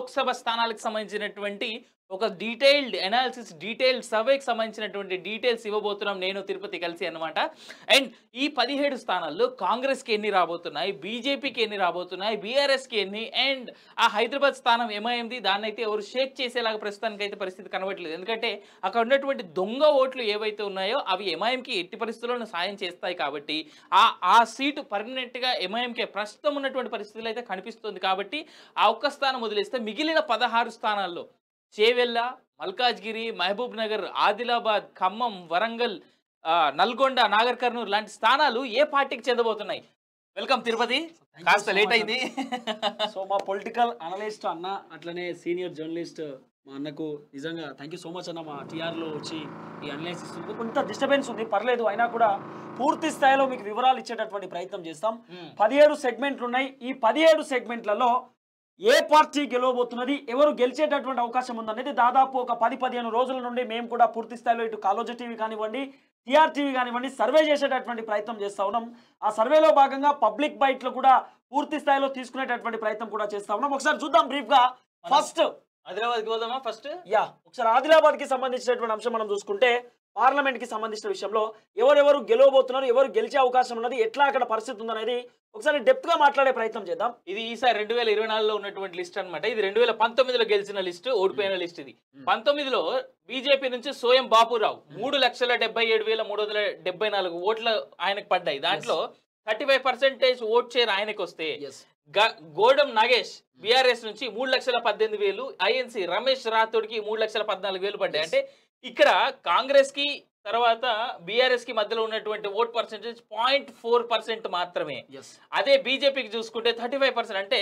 లోక్సభ స్థానాలకు సంబంధించినటువంటి ఒక డీటెయిల్డ్ అనాలిసిస్, డీటెయిల్డ్ సర్వేకి సంబంధించినటువంటి డీటెయిల్స్ ఇవ్వబోతున్నాం నేను తిరుపతి కలిసి అన్నమాట. అండ్ ఈ 17 స్థానాల్లో కాంగ్రెస్కి ఎన్ని రాబోతున్నాయి, బీజేపీకి ఎన్ని రాబోతున్నాయి, బీఆర్ఎస్కి ఎన్ని, అండ్ ఆ హైదరాబాద్ స్థానం ఏమైంది, దాన్ని అయితే ఎవరు షేక్ చేసేలాగా ప్రస్తుతానికి అయితే పరిస్థితి కనబడట్లేదు. ఎందుకంటే అక్కడ ఉన్నటువంటి దొంగ ఓట్లు ఏవైతే ఉన్నాయో అవి ఎంఐఎంకి ఎట్టి పరిస్థితుల్లో సాయం చేస్తాయి కాబట్టి ఆ సీటు పర్మనెంట్గా ఎంఐఎంకే ప్రస్తుతం ఉన్నటువంటి పరిస్థితులు అయితే కనిపిస్తుంది. కాబట్టి ఆ ఒక్క స్థానం వదిలేస్తే మిగిలిన 16 స్థానాల్లో చేవెళ్ళ, మల్కాజ్గిరి, మహబూబ్ నగర్, ఆదిలాబాద్, ఖమ్మం, వరంగల్, నల్గొండ, నాగర్ కర్నూలు లాంటి స్థానాలు ఏ పార్టీకి చెందబోతున్నాయి? వెల్కమ్ తిరుపతి. కాస్త లేట్ అయింది. సో మా పొలిటికల్ అనలిస్ట్ అన్న, అట్లనే సీనియర్ జర్నలిస్ట్ మా అన్నకు నిజంగా థ్యాంక్ యూ సో మచ్ అన్న. మా టీఆర్లో వచ్చి ఈ అనలైసిస్ కొంత డిస్టర్బెన్స్ ఉంది, పర్లేదు, అయినా కూడా పూర్తి స్థాయిలో మీకు వివరాలు ఇచ్చేటటువంటి ప్రయత్నం చేస్తాం. 17 సెగ్మెంట్లు ఉన్నాయి. ఈ 17 సెగ్మెంట్లలో ఏ పార్టీ గెలవబోతున్నది, ఎవరు గెలిచేటటువంటి అవకాశం ఉందనేది దాదాపు ఒక 10-15 రోజుల నుండి మేము కూడా పూర్తి స్థాయిలో ఇటు కాలోజీ టీవీ కానివ్వండి, టీఆర్ టీవీ కానివ్వండి సర్వే చేసేటటువంటి ప్రయత్నం చేస్తా ఉన్నాం. ఆ సర్వేలో భాగంగా పబ్లిక్ బైట్లో కూడా పూర్తి స్థాయిలో తీసుకునేటటువంటి ప్రయత్నం కూడా చేస్తా ఉన్నాం. ఒకసారి చూద్దాం బ్రీఫ్ గా. ఫస్ట్ ఆదిలాబాద్కి పోదామా? ఫస్ట్ ఒకసారి ఆదిలాబాద్ కి సంబంధించినటువంటి అంశం మనం చూసుకుంటే పార్లమెంట్ కి సంబంధించిన విషయంలో ఎవరెవరు గెలవబోతున్నారు, ఎవరు గెలిచే అవకాశం ఉన్నది, ఎట్లా అక్కడ పరిస్థితి ఉందనేది ఒకసారి డెప్త్ గా మాట్లాడే ప్రయత్నం చేద్దాం. ఇది ఈసారి 2024లో ఉన్నటువంటి లిస్ట్ అనమాట. ఇది 2019లో గెలిచిన లిస్ట్, ఓడిపోయిన లిస్ట్. ఇది 19లో బీజేపీ నుంచి సోయం బాపురావు 3,77,374 ఓట్లు ఆయనకు పడ్డాయి. దాంట్లో 35% ఓట్ షేర్ ఆయనకు వస్తే, గోడం నాగేష్ బీఆర్ఎస్ నుంచి 3,18,000, ఐఎన్సీ రమేష్ రాథోడ్కి 3,14,000 పడ్డాయి. అంటే ఇక్కడ కాంగ్రెస్ కి తర్వాత బీఆర్ఎస్ కి మధ్యలో ఉన్నటువంటి ఓట్ పర్సెంటేజ్ 0.4% మాత్రమే. అదే బీజేపీకి చూసుకుంటే 35%, అంటే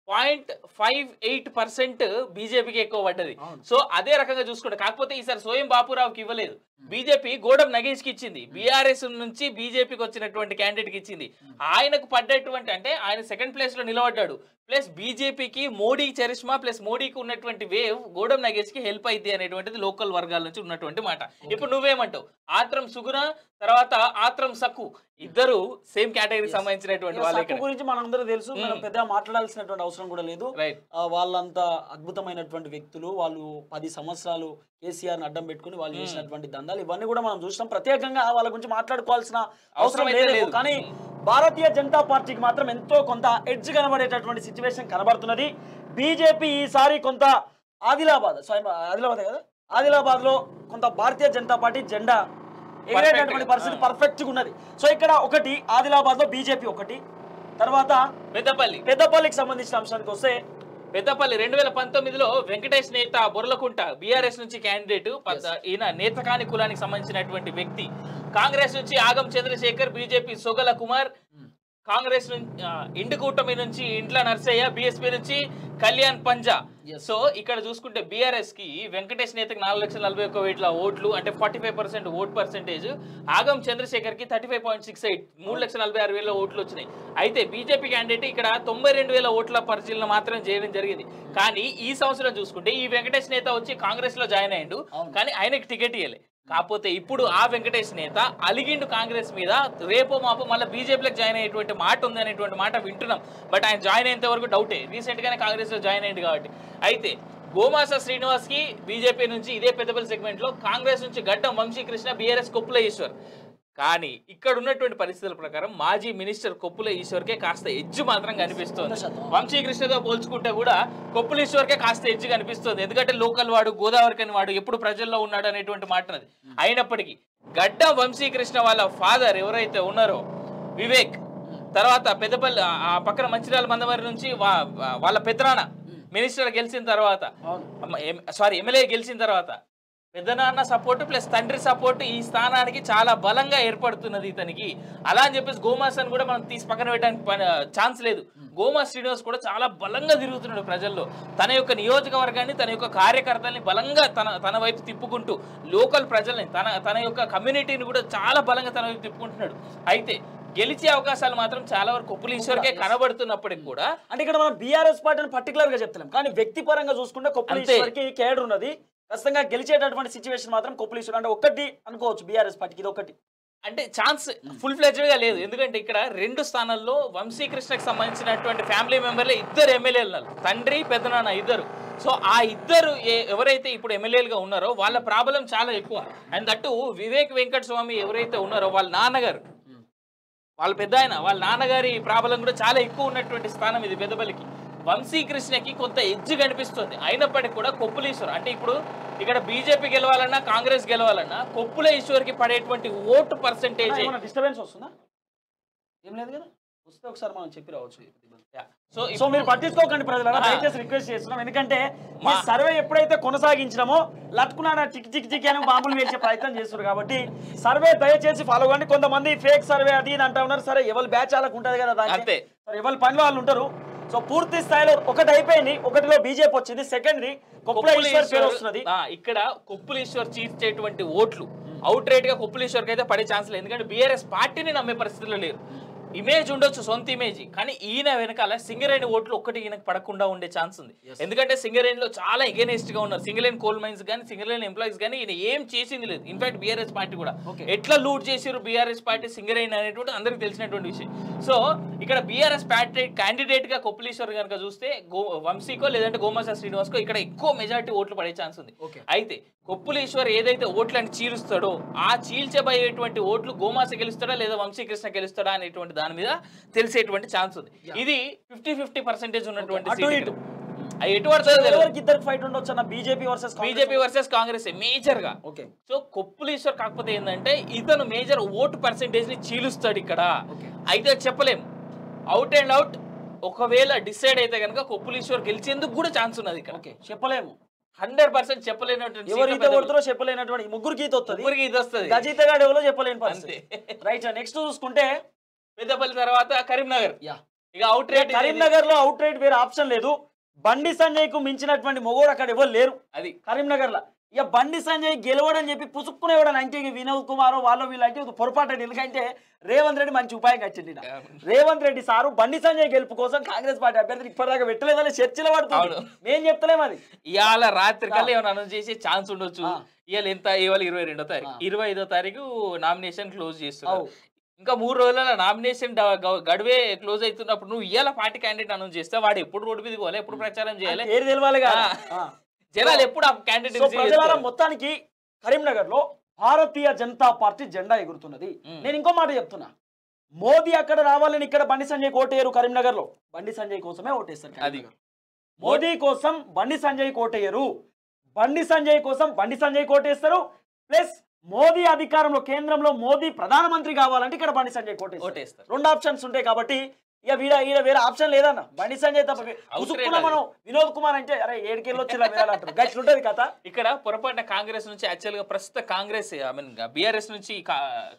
0.58% బీజేపీకి ఎక్కువ పడ్డది. సో అదే రకంగా చూసుకుంటే, కాకపోతే ఈసారి సోయం బాపురావుకి ఇవ్వలేదు, బీజేపీ గోడం నగేష్ కి ఇచ్చింది. బీఆర్ఎస్ నుంచి బీజేపీకి వచ్చినటువంటి క్యాండిడేట్ కి ఇచ్చింది. ఆయనకు పడ్డటువంటి, అంటే ఆయన సెకండ్ ప్లేస్ లో నిలబడ్డాడు. ప్లస్ బీజేపీకి మోడీ చరిష్మా ప్లస్ మోడీకి ఉన్నటువంటి వేవ్ గోడం నగేష్ కి హెల్ప్ అయింది అనేటువంటిది లోకల్ వర్గాల నుంచి ఉన్నటువంటి మాట. ఇప్పుడు నువ్వేమంటావు? ఆత్రం సుగుణ తర్వాత ఆత్రం సక్కు ఇద్దరు సేమ్ కేటగిరీకి సంబంధించినటువంటి వాళ్ళ గురించి మనందరూ తెలుసు, మనం పెద్దగా మాట్లాడాల్సినటువంటి అవసరం కూడా లేదు. వాళ్ళంతా అద్భుతమైనటువంటి వ్యక్తులు. వాళ్ళు 10 సంవత్సరాలు కేసీఆర్ అడ్డం పెట్టుకుని వాళ్ళు చేసినటువంటి దందాలు ఇవన్నీ కూడా మనం చూసినాం. ప్రత్యేకంగా వాళ్ళ గురించి మాట్లాడుకోవాల్సిన అవసరం లేదు. కానీ భారతీయ జనతా పార్టీకి మాత్రం ఎంతో కొంత ఎడ్జ్ కనబడేటటువంటి సిచ్యువేషన్ కనబడుతున్నది. బీజేపీ ఈసారి కొంత ఆదిలాబాద్ కదా, ఆదిలాబాద్ లో కొంత భారతీయ జనతా పార్టీ జెండా ఎగిరేటటువంటి పరిస్థితి పర్ఫెక్ట్ గా ఉన్నది. సో ఇక్కడ ఒకటి ఆదిలాబాద్ లో బీజేపీ ఒకటి, తర్వాత పెద్దపల్లికి సంబంధించిన అంశానికి వస్తే పెద్దపల్లి 2019లో వెంకటేష్ నేత బొర్లకుంట బీఆర్ఎస్ నుంచి క్యాండిడేట్. ఈయన నేతకాని కులానికి సంబంధించినటువంటి వ్యక్తి. కాంగ్రెస్ నుంచి ఆగం చంద్రశేఖర్, బీజేపీ సొగల కుమార్, కాంగ్రెస్ నుంచి ఇండి కూటమి నుంచి ఇంట్ల నర్సయ్య, బీఎస్పీ నుంచి కళ్యాణ్ పంజా. సో ఇక్కడ చూసుకుంటే బీఆర్ఎస్ కి వెంకటేష్ నేతకి 4,41,000 ఓట్లు, అంటే 45% ఓట్ పర్సెంటేజ్. ఆగం చంద్రశేఖర్ కి 35.68, 3,46,000 ఓట్లు వచ్చినాయి. అయితే బీజేపీ క్యాండిడేట్ ఇక్కడ 92,000 ఓట్ల పరిశీలన మాత్రం చేయడం జరిగింది. కానీ ఈ సంవత్సరం చూసుకుంటే ఈ వెంకటేష్ నేత వచ్చి కాంగ్రెస్ లో జాయిన్ అయ్యిండు, కానీ ఆయనకి టికెట్ ఇవ్వలే. కాకపోతే ఇప్పుడు ఆ వెంకటేష్ నేత అలిగిండు కాంగ్రెస్ మీద, రేపో మాపో మళ్ళీ బీజేపీలోకి జాయిన్ అయ్యేటువంటి మాట ఉంది అనేటువంటి మాట వింటున్నాం. బట్ ఆయన జాయిన్ అయ్యేంత వరకు డౌటే, రీసెంట్ గానే కాంగ్రెస్ లో జాయిన్ అయ్యింది కాబట్టి. అయితే గోమాస శ్రీనివాస్ కి బీజేపీ నుంచి ఇదే పెద్దపల్లి సెగ్మెంట్ లో, కాంగ్రెస్ నుంచి గడ్డం వంశీకృష్ణ, బీఆర్ఎస్ కొప్పుల ఈశ్వర్. కానీ ఇక్కడ ఉన్నటువంటి పరిస్థితుల ప్రకారం మాజీ మినిస్టర్ కొప్పుల ఈశ్వర్కే కాస్త ఎడ్జ్ మాత్రం కనిపిస్తుంది. వంశీకృష్ణతో పోల్చుకుంటే కూడా కొప్పుల ఈశ్వర్కే కాస్త ఎడ్జ్ కనిపిస్తుంది. ఎందుకంటే లోకల్ వాడు, గోదావరికని వాడు, ఎప్పుడు ప్రజల్లో ఉన్నాడు అనేటువంటి మాట. అయినప్పటికీ గడ్డ వంశీకృష్ణ వాళ్ళ ఫాదర్ ఎవరైతే ఉన్నారో వివేక్, తర్వాత పెద్దపల్లి ఆ పక్కన మంచిర్యాల మందమరి నుంచి వాళ్ళ పెద్దనాన్న మినిస్టర్ గెలిచిన తర్వాత, ఎమ్మెల్యే గెలిచిన తర్వాత పెద్దనాన్న సపోర్టు ప్లస్ తండ్రి సపోర్టు ఈ స్థానానికి చాలా బలంగా ఏర్పడుతున్నది ఇతనికి. అలా అని చెప్పేసి గోమాసన్ కూడా మనం తీసి పక్కన పెట్టడానికి ఛాన్స్ లేదు. గోమా శ్రీనివాస్ కూడా చాలా బలంగా తిరుగుతున్నాడు ప్రజల్లో. తన యొక్క నియోజకవర్గాన్ని, తన యొక్క కార్యకర్తల్ని బలంగా తన వైపు తిప్పుకుంటూ, లోకల్ ప్రజల్ని, తన యొక్క కమ్యూనిటీని కూడా చాలా బలంగా తన వైపు తిప్పుకుంటున్నాడు. అయితే గెలిచే అవకాశాలు మాత్రం చాలా వరకు కొప్పుల ఈశ్వర్కే కనబడుతున్నప్పటికి కూడా, అంటే ఇక్కడ మనం బీఆర్ఎస్ పార్టీని పర్టికులర్ గా చెప్తున్నాం, కానీ వ్యక్తిపరంగా చూసుకుంటే కొప్పుల ఈశ్వర్కి కేడర్ ఉన్నది. ఖచ్చితంగా గెలిచేటటువంటి సిచ్యువేషన్ మాత్రం కొప్పుల ఈశ్వర్, అంటే ఒకటి అనుకోవచ్చు బీఆర్ఎస్ పార్టీకి, ఇది ఒకటి. అంటే ఛాన్స్ ఫుల్ ఫ్లెడ్జ్డ్ గా లేదు. ఎందుకంటే ఇక్కడ 2 స్థానాల్లో వంశీకృష్ణకి సంబంధించినటువంటి ఫ్యామిలీ మెంబర్లే 2 ఎమ్మెల్యేలు ఉన్నారు, తండ్రి పెద్దనాన్న ఇద్దరు. సో ఆ ఇద్దరు ఎవరైతే ఇప్పుడు ఎమ్మెల్యేలుగా ఉన్నారో వాళ్ళ ప్రాబలం చాలా ఎక్కువ. అండ్ దట్టు వివేక్ వెంకట స్వామి ఎవరైతే ఉన్నారో వాళ్ళ నాన్నగారు, వాళ్ళ పెద్ద ఆయన, వాళ్ళ నాన్నగారి ప్రాబలం కూడా చాలా ఎక్కువ ఉన్నటువంటి స్థానం ఇది పెద్దపల్లికి. వంశీకృష్ణకి కొంత ఎడ్జ్ కనిపిస్తుంది. అయినప్పటికీ కూడా కొప్పుల ఈశ్వర్ అంటే ఇప్పుడు ఇక్కడ బీజేపీ గెలవాలన్నా కాంగ్రెస్ గెలవాలన్నా కొప్పుల ఈశ్వర్కి పడేటువంటి ఓటు పర్సెంటేజ్ డిస్టర్బెన్స్ వస్తుందా? ఏం లేదు కదా, వస్తే ఒకసారి మనం చెప్పి రావచ్చు. సో మీరు పట్టించుకోకండి ప్రజలను, దయచేసి రిక్వెస్ట్ చేస్తున్నాం. ఎందుకంటే మా సర్వే ఎప్పుడైతే కొనసాగించినామో లట్కున్నా టిక్ టిక్ టిక్ అని బాంబులు వేసే ప్రయత్నం చేస్తున్నారు. కాబట్టి సర్వే దయచేసి ఫాలో కండి. కొంతమంది ఫేక్ సర్వే అది ఇది అంటా ఉన్నారు. సరే ఎవరి బ్యాచ్ వాళ్ళకు ఉంటుంది కదా, దాంట్లో ఎవరి పనిలో వాళ్ళు ఉంటారు. సో పూర్తి స్థాయిలో ఒకటి అయిపోయింది, ఒకటిలో బీజేపీ వచ్చింది, సెకండరీ కొప్పుల ఈశ్వర్ పేరు వస్తున్నది. ఇక్కడ కొప్పుల ఈశ్వర్ చీల్చేటువంటి ఓట్లు అవుట్ రేట్ గా కొప్పుల ఈశ్వర్కి అయితే పడే ఛాన్స్ లేదు. ఎందుకంటే బీఆర్ఎస్ పార్టీని నమ్మే పరిస్థితుల్లో లేరు. ఇమేజ్ ఉండొచ్చు, సొంత ఇమేజ్, కానీ ఈయన వెనకాల సింగరేణి ఓట్లు ఒక్కటి ఈయనకు పడకుండా ఉండే ఛాన్స్ ఉంది. ఎందుకంటే సింగరేణిలో చాలా ఎగెనిస్ట్ గా ఉన్నారు. సింగరేణి కోల్ మైన్స్ కానీ సింగరేణి ఎంప్లాయీస్ కానీ ఈయన ఏం చేసింది లేదు. ఇన్ఫాక్ట్ బీఆర్ఎస్ పార్టీ కూడా ఎట్లా లూట్ చేసారు బీఆర్ఎస్ పార్టీ సింగరేణి అనేటువంటి అందరికి తెలిసినటువంటి విషయం. సో ఇక్కడ బీఆర్ఎస్ పార్టీ క్యాండిడేట్ గా కొప్పులీశ్వర్ కనుక చూస్తే వంశీకో లేదంటే గోమాసా శ్రీనివాస్కో ఇక్కడ ఎక్కువ మెజారిటీ ఓట్లు పడే ఛాన్స్ ఉంది. అయితే కొప్పులీశ్వర్ ఏదైతే ఓట్లను చీలుస్తాడో ఆ చీల్చబోయేటువంటి ఓట్లు గోమాస గెలుస్తాడా లేదా వంశీకృష్ణ గెలుస్తాడా అనేటువంటి దాని మీద తెలిసేటువంటి ఛాన్స్ ఉంది. ఇది 50-50% ఉన్నటువంటి బీజేపీ వర్సెస్ కాంగ్రెస్ మేజర్ గా. సో కొప్పులీశ్వర్ కాకపోతే ఏంటంటే ఇతను మేజర్ ఓటు పర్సెంటేజ్ ని చీలుస్తాడు ఇక్కడ. అయితే చెప్పలేం, అవుట్ అండ్ అవుట్ ఒకవేళ డిసైడ్ అయితే కనుక కొప్పులీశ్వర్ గెలిచేందుకు కూడా ఛాన్స్ ఉన్నది ఇక్కడ. చెప్పలేము, 100% చెప్పలేనటువంటి చెప్పలేనటువంటి ముగ్గురికి వస్తుంది. గజీతగాడు ఎవరో చెప్పలేని పరిస్థితి. రైట్, నెక్స్ట్ చూసుకుంటే పెద్దపల్లి తర్వాత కరీంనగర్. ఇక అవుట్ రేట్ కరీంనగర్ లో అవుట్ రేట్ వేరే ఆప్షన్ లేదు. బండి సంజయ్ కు మించినటువంటి మొగోడు అక్కడ ఎవరు లేరు అది కరీంనగర్ లో. ఇక బండి సంజయ్ గెలవడని చెప్పి పుసుక్కునేవాడు అంటే వినోద్ కుమార్ వాళ్ళు వీళ్ళు అంటే పొరపాటు. ఎందుకంటే రేవంత్ రెడ్డి మంచి ఉపాయం వచ్చింది. రేవంత్ రెడ్డి సారు బండి సంజయ్ గెలుపు కోసం కాంగ్రెస్ పార్టీ అభ్యర్థిని ఇప్పటిదాకా పెట్టలేదని చర్చలో పడుతుంది. మేము చెప్తలేము అది. ఇవాళ రాత్రి కల్లా ఏమైనా అనౌన్స్ చేసే ఛాన్స్ ఉండొచ్చు. ఇవాళ ఎంత, ఇవాళ 22వ తారీఖు, 25వ తారీఖు నామినేషన్ క్లోజ్ చేస్తున్నారు. ఇంకా 3 రోజుల నామినేషన్ గడువే క్లోజ్ అవుతున్నప్పుడు నువ్వు ఇవాళ పార్టీ క్యాండిడేట్ అనౌన్స్ చేస్తే వాడు ఎప్పుడు రోడ్డు మీదకి పోవాలి, ఎప్పుడు ప్రచారం చేయాలి, జనాలు ఎప్పుడు ఆ క్యాండిడేట్. మొత్తానికి కరీంనగర్ లో భారతీయ జనతా పార్టీ జెండా ఎగురుతున్నది. నేను ఇంకో మాట చెప్తున్నా, మోదీ అక్కడ రావాలని ఇక్కడ బండి సంజయ్ కోటేయరు. కరీంనగర్ లో బండి సంజయ్ కోసమే ఓటేస్తారు. అది మోదీ కోసం బండి సంజయ్ కోటేయరు, బండి సంజయ్ కోసం బండి సంజయ్ కోటేస్తారు. ప్లస్ మోదీ అధికారంలో కేంద్రంలో మోదీ ప్రధానమంత్రి కావాలంటే ఇక్కడ బండి సంజయ్ కోటేస్తారు. 2 ఆప్షన్స్ ఉంటాయి. కాబట్టి ఇక ఈడ వేరే ఆప్షన్ లేదన్న. బండి సంజయ్ తప్ప మనం వినోద్ కుమార్ అంటే అరే 7 కిలో వచ్చి గట్లుంటది కథ. ఇక్కడ పొరపాటున కాంగ్రెస్ నుంచి యాక్చువల్ గా ప్రస్తుత కాంగ్రెస్ ఐ మీన్ బీఆర్ఎస్ నుంచి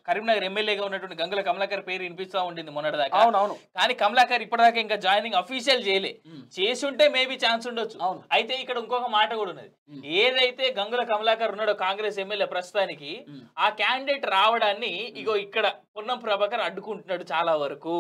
కరీంనగర్ ఎమ్మెల్యేగా ఉన్నటువంటి గంగుల కమలాకర్ పేరు వినిపిస్తా ఉండింది మొన్నటిదాకా. అవునవును. కానీ కమలాకర్ ఇప్పటిదాకా ఇంకా జాయినింగ్ అఫీషియల్ చేయలే. చేసి ఉంటే మేబీ ఛాన్స్ ఉండొచ్చు. అయితే ఇక్కడ ఇంకొక మాట కూడా ఉన్నది. ఏదైతే గంగుల కమలాకర్ ఉన్నాడో కాంగ్రెస్ ఎమ్మెల్యే ప్రస్తుతానికి, ఆ క్యాండిడేట్ రావడాన్ని ఇగో ఇక్కడ పొన్నం ప్రభాకర్ అడ్డుకుంటున్నాడు చాలా వరకు.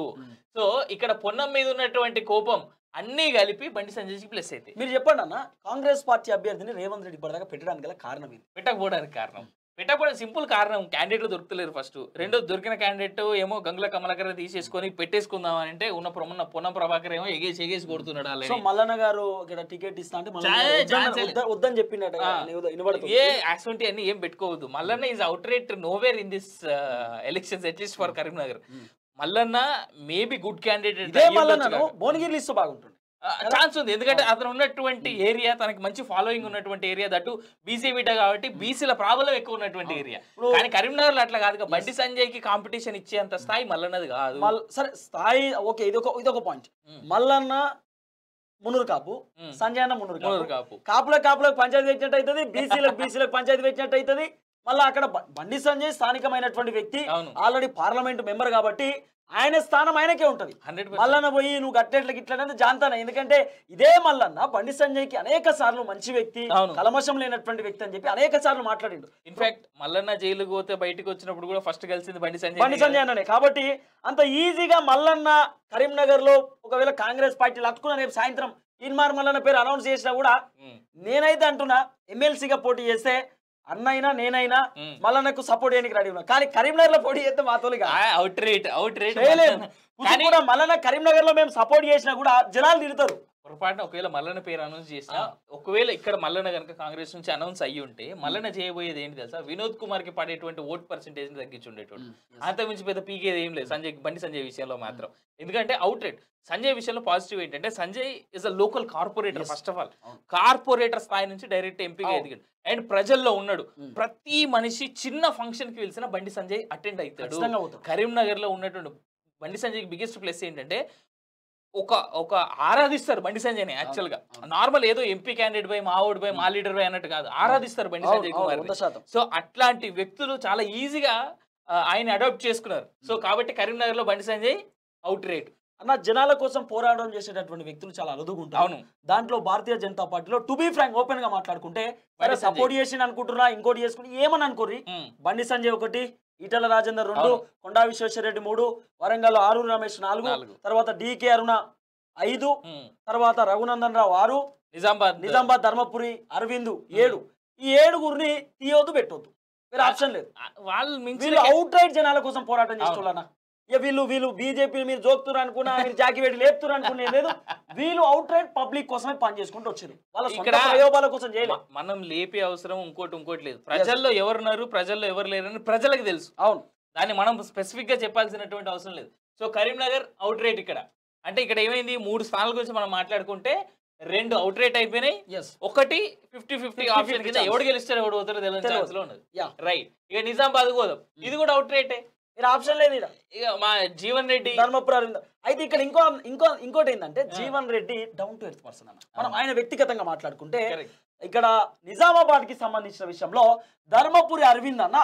సో ఇక్కడ పొన్నం మీద ఉన్నటువంటి కోపం అన్ని కలిపి బండి సంజయ్కి ప్లస్ అయితే. మీరు చెప్పండి అన్న, కాంగ్రెస్ పార్టీ అభ్యర్థిని రేవంత్ రెడ్డి ఇప్పటిదాకా పెట్టడానికి గల కారణం ఏంటి? పెట్టకపోవడానికి కారణం, పెట్టకపోవడం సింపుల్ కారణం, క్యాండిడేట్లు దొరుకుతలేరు. ఫస్ట్ రెండో దొరికిన క్యాండిడేట్ ఏమో గంగుల కమలాకర్ తీసేసుకొని పెట్టేసుకుందాం అని అంటే ఉన్న పొన్నం ప్రభాకర్ ఏమో ఎగేసి కొడుతున్నాడు. సో మల్లన్న గారు ఇక్కడ టికెట్ ఇస్తా అంటే వద్దని చెప్పినట్టు ఏ యాక్సిడెంట్ అన్ని ఏం పెట్టుకోవద్దు. Mallanna is out rate nowhere in this elections at least for Karimnagar. Mallanna maybe good candidate, Bhuvanagiri list బాగుంటుంది ఛాన్స్ ఉంది. ఎందుకంటే అతను ఉన్నటువంటి ఏరియా, తనకి మంచి ఫాలోయింగ్ ఉన్నటువంటి ఏరియా, దట్టు బీసీ బిడ్డ కాబట్టి బీసీల ప్రాబ్లం ఎక్కువ ఉన్నటువంటి ఏరియా. కానీ కరీంనగర్ లో అట్లా కాదు. బండి సంజయ్ కి కాంపిటీషన్ ఇచ్చేంత స్థాయి మల్లన్నది కాదు. సరే స్థాయి ఓకే, ఇదొక పాయింట్. మల్లన్న మున్నూరు కాపు, సంజయ్ అన్న మున్నూరు కాపు. కాపులకు పంచాయతీ పెట్టినట్టు అవుతుంది, బీసీలకు పంచాయతీ పెట్టినట్టు అవుతుంది. మళ్ళీ అక్కడ బండి సంజయ్ స్థానికమైనటువంటి వ్యక్తి, ఆల్రెడీ పార్లమెంట్ మెంబర్ కాబట్టి ఆయన స్థానం ఆయనకే ఉంటది. మల్లన్న పోయి నువ్వు గట్టెట్లకి ఇట్లా జాంతాన. ఎందుకంటే ఇదే మల్లన్న బండి సంజయ్ కి అనేక సార్లు మంచి వ్యక్తి, కలమషం లేనటువంటి వ్యక్తి అని చెప్పి అనేక సార్లు మాట్లాడిండు. ఇన్ఫాక్ట్ మల్లన్న జైలుకు పోతే బయటకు వచ్చినప్పుడు కూడా ఫస్ట్ కలిసింది బండి సంజయ్ అన్ననే. కాబట్టి అంత ఈజీగా మల్లన్న కరీంనగర్ లో ఒకవేళ కాంగ్రెస్ పార్టీ లట్టుకున్న రేపు సాయంత్రం ఇన్మార్ మల్లన్న పేరు అనౌన్స్ చేసినా కూడా నేనైతే అంటున్నా ఎమ్మెల్సీగా పోటీ చేస్తే అన్నైనా నేనైనా మల్లన్నకు సపోర్ట్ చేయడానికి రెడీ ఉన్నా. కానీ కరీంనగర్ లో పోటీ చేస్తే మాతో అవుట్ రేట్ మల్లన్న కరీంనగర్ లో మేము సపోర్ట్ చేసినా కూడా జనాలు తిడతారు. పొరపాటున ఒకవేళ మల్లన్న పేరు అనౌన్స్ చేసినా, ఒకవేళ ఇక్కడ మల్లన్న కనుక కాంగ్రెస్ నుంచి అనౌన్స్ అయ్యి ఉంటే మల్లన్న చేయబోయేది ఏంటి తెలుసా, వినోద్ కుమార్ కి పడేటువంటి ఓట్ పర్సెంటేజ్ తగ్గించుండేటోడు. అంత మించి పెద్ద పీకేది ఏం లేదు బండి సంజయ్ విషయంలో మాత్రం. ఎందుకంటే అవుట్ రేట్ సంజయ్ విషయంలో పాజిటివ్ ఏంటంటే, Sanjay is a local corporator. First of all corporator స్థాయి నుంచి డైరెక్ట్ ఎంపీగా ఎదిగాడు అండ్ ప్రజల్లో ఉన్నాడు. ప్రతి మనిషి చిన్న ఫంక్షన్ కి పిలిచిన బండి సంజయ్ అటెండ్ అవుతాడు. కరీంనగర్ లో ఉన్నటువంటి బండి సంజయ్ బిగ్గెస్ట్ ప్లస్ ఏంటంటే, ఒక ఆరాధిస్తారు బండి సంజయ్ని. యాక్చువల్ గా నార్మల్ ఏదో ఎంపీ క్యాండిడేట్ బై మా ఓడి బై మా లీడర్ బై అన్నట్టు కాదు, ఆరాధిస్తారు బండి సంజయ్ కుమార్. సో అట్లాంటి వ్యక్తులు చాలా ఈజీగా ఆయన అడాప్ట్ చేసుకున్నారు. సో కాబట్టి కరీంనగర్ లో బండి సంజయ్ అవుట్ రేట్ అన్న. జనాల కోసం పోరాటం చేసేటటువంటి వ్యక్తులు చాలా అలుదుకుంటారు. అవును. దాంట్లో భారతీయ జనతా పార్టీలో టు బి ఫ్రాంక్ ఓపెన్ గా మాట్లాడుకుంటే సపోర్ట్ చేసి అనుకుంటున్నా, ఇంకోటి చేసుకుని ఏమని అనుకోర్రి. బండి సంజయ్ 1, ఈటల రాజేందర్ 2, కొండా విశ్వేశ్వరరెడ్డి 3, వరంగల్ ఆరూరు రమేష్ 4, తర్వాత డికే అరుణ 5, తర్వాత రఘునందన్ రావు 6, నిజామాబాద్ ధర్మపురి అరవింద్ 7. ఈ 7గురిని తీయొద్దు పెట్టొద్దు, వేరే ఆప్షన్ లేదు. వీళ్ళు అవుట్ రైట్ జనాల కోసం పోరాటం చేస్తున్నా. వీళ్ళు బీజేపీ మీరు జోక్తున్నారు అనుకున్నా, మీరు జాకి పెట్టి లేపుతున్నారు అనుకునే లేదు. వీళ్ళు అవుట్ రైట్ పబ్లిక్ కోసమే పని చేసుకుంటూ వచ్చారు, వాళ్ళ సొంత ప్రయోగాల కోసం చేయలేదు. మనం లేపే అవసరం ఇంకోటి లేదు. ప్రజల్లో ఎవరున్నారు, ప్రజల్లో ఎవరు లేరని ప్రజలకు తెలుసు. అవును, దాన్ని మనం స్పెసిఫిక్ గా చెప్పాల్సినటువంటి అవసరం లేదు. సో కరీంనగర్ అవుట్ రేట్ ఇక్కడ అంటే, ఇక్కడ ఏమైంది, 3 స్థానాల గురించి మనం మాట్లాడుకుంటే 2 అవుట్ రేట్ అయిపోయినాయి, 1 50-50 ఆప్షన్ కింద ఎవడు గెలుస్తారో ఎవడు పోతారో తెలియని ఛాన్స్ లో ఉన్నది. రైట్. ఇక నిజామాబాద్ పోదాం, ఇది కూడా అవుట్ రేటే, ఆప్షన్ లేదు. ఇక మా జీవన్ రెడ్డి ధర్మపురి అరవింద్. అయితే ఇక్కడ ఇంకోటి ఏంటంటే, Jeevan Reddy down to earth person అన్న. మనం ఆయన వ్యక్తిగతంగా మాట్లాడుకుంటే, ఇక్కడ నిజామాబాద్ కి సంబంధించిన విషయంలో ధర్మపురి అరవింద్ అన్న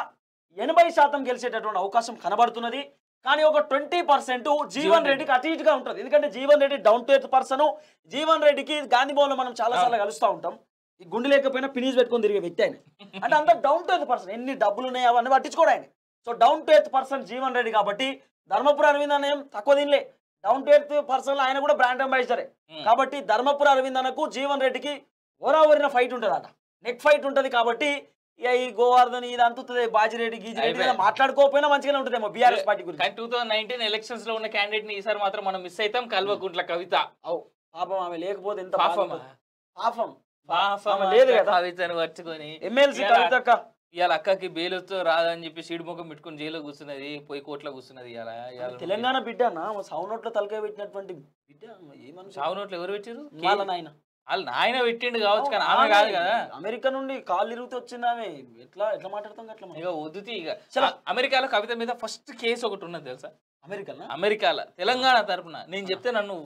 80% గెలిచేటటువంటి అవకాశం కనబడుతున్నది. కానీ ఒక 20% జీవన్ రెడ్డికి అటు ఇటుగా ఉంటుంది. ఎందుకంటే Jeevan Reddy down to earth person. Jeevan రెడ్డికి గాంధీ భవన్ లో మనం చాలా సార్లు కలుస్తూ ఉంటాం. ఈ గుండె లేకపోయినా పినీస్ పెట్టుకొని తిరిగే వ్యక్తి ఆయన. అంటే అంత డౌన్ టు ఎర్త్ పర్సన్, ఎన్ని డబ్బులు ఉన్నాయి అవన్నీ పట్టించుకోడు ఆయన. So down to earth person Jeevan Reddy కాబట్టి ధర్మపురి అరవింద్ అన్న ఏం తక్కువ తినలే. డౌన్ టు ఎర్త్ పర్సన్ ఆయన కూడా బ్రాండ్ అంబాసిడరే. కాబట్టి ధర్మపురి అరవింద్ అన్నకు జీవన్ రెడ్డికి ఓరావరిన ఫైట్ ఉంటుంది అట, నెక్ ఫైట్ ఉంటుంది. కాబట్టి ఈ గోవర్ధన్ ఇది అంతుంది, బాజిరెడ్డి గీజిరెడ్డి మాట్లాడుకోకపోయినా మంచిగానే ఉంటుందేమో బీఆర్ఎస్ పార్టీ గురించి. 2019 ఎలక్షన్స్ లో ఉన్న క్యాండిడేట్ ని ఈసారి మాత్రం మనం మిస్ అవుతాం, కల్వకుంట్ల కవిత. పాపం ఆమె లేకపోతే ఎంత పాపం లేదు కదా, కవితను పట్టుకొని ఎమ్మెల్సీ కవిత ఇవాళ అక్కకి బేలుతో రాదని చెప్పి సీడు ముఖం పెట్టుకుని జైల్లో కూర్చున్నది, పోయి కోర్టులో కూర్చున్నది. తెలంగాణ బిడ్డ అన్న, సావు నోట్లో తలకాయ పెట్టినటువంటి బిడ్డ. ఏమన్నా సావు నోట్లు ఎవరు పెట్టారు? వాళ్ళ నాయన. వాళ్ళు నాయన పెట్టిండు కావచ్చు, కానీ ఆమె కాదు కదా. అమెరికా నుండి కాళ్ళు ఇరుగుతూ వచ్చింది ఆమె. ఎట్లా మాట్లాడతాం అట్లా ఇక వద్దుతి. ఇక అమెరికాలో కవిత మీద ఫస్ట్ కేసు ఒకటి ఉన్నది తెలుసా? అమెరికాలో తెలంగాణ తరపున. నేను చెప్తే నన్ను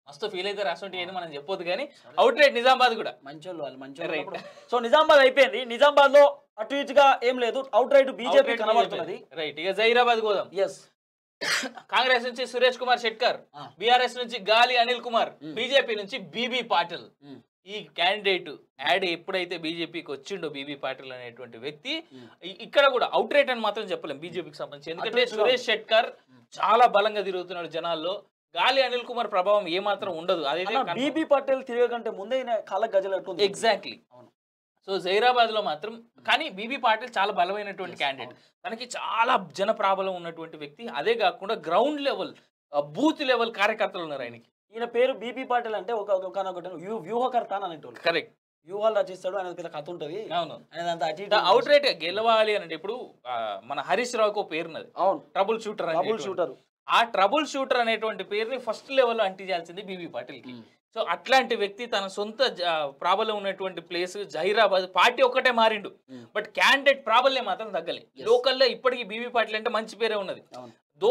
మస్తు ఫీల్ అయితే రాసుంటే అని మనం చెప్పొద్దు, కానీ అవుట్ రైట్ నిజామాబాద్ కూడా మంచోళ్ళు వాళ్ళు, మంచి. సో నిజామాబాద్ అయిపోయింది. నిజామాబాద్ లో అటు ఇటుగా ఏం లేదు, అవుట్ రైట్ బీజేపీ కనబడుతున్నది. రైట్. ఇక జైరాబాద్ గోదాం. కాంగ్రెస్ నుంచి సురేష్ కుమార్ షెట్కర్, బీఆర్ఎస్ నుంచి గాలి అనిల్ కుమార్, బీజేపీ నుంచి బీబీ పాటిల్. ఈ క్యాండిడేట్ యాడ్ ఎప్పుడైతే బీజేపీకి వచ్చిండో బీబీ పాటిల్ అనేటువంటి వ్యక్తి, ఇక్కడ కూడా అవుట్ రైట్ అని మాత్రం చెప్పలేం బీజేపీకి సంబంధించి. ఎందుకంటే సురేష్ షెట్కర్ చాలా బలంగా తిరుగుతున్నాడు జనాల్లో. గాలి అనిల్ కుమార్ ప్రభావం ఏమాత్రం ఉండదు. అదైతే బీబీ పాటిల్ తిరగకంటే ముందే కాళ్ళ గజలు. ఎగ్జాక్ట్లీ. సో జైరాబాద్ లో మాత్రం కానీ బీబీ పాటిల్ చాలా బలమైనటువంటి క్యాండిడేట్, తనకి చాలా జన ప్రాబలం ఉన్నటువంటి వ్యక్తి. అదే కాకుండా గ్రౌండ్ లెవెల్, బూత్ లెవెల్ కార్యకర్తలు ఉన్నారు ఆయనకి. ఈయన పేరు బీబీ పాటిల్ అంటే ఒక వ్యూహకర్త అని అనేటోళ్ళు. కరెక్ట్. వ్యూహాలు రచిస్తాడు, ఆయన పెద్ద కథ ఉంటది. అవును. అవుట్ రైట్ గెలవాలి అని అంటే, ఇప్పుడు మన హరీష్ రావుకు పేరున్నది, అవును, ట్రబుల్ షూటర్. ఆ ట్రబుల్ షూటర్ అనేటువంటి పేరుని ఫస్ట్ లెవెల్లో అంటించాల్సింది బీబీ పాటిల్ కి. సో అట్లాంటి వ్యక్తి తన సొంత ప్రాబల్యం ఉన్నటువంటి ప్లేస్ జహీరాబాద్. పార్టీ ఒక్కటే మారిండు, బట్ క్యాండిడేట్ ప్రాబల్యం మాత్రం తగ్గలే. లోకల్లో ఇప్పటికీ బీబీ పాటిల్ అంటే మంచి పేరే ఉన్నది. Though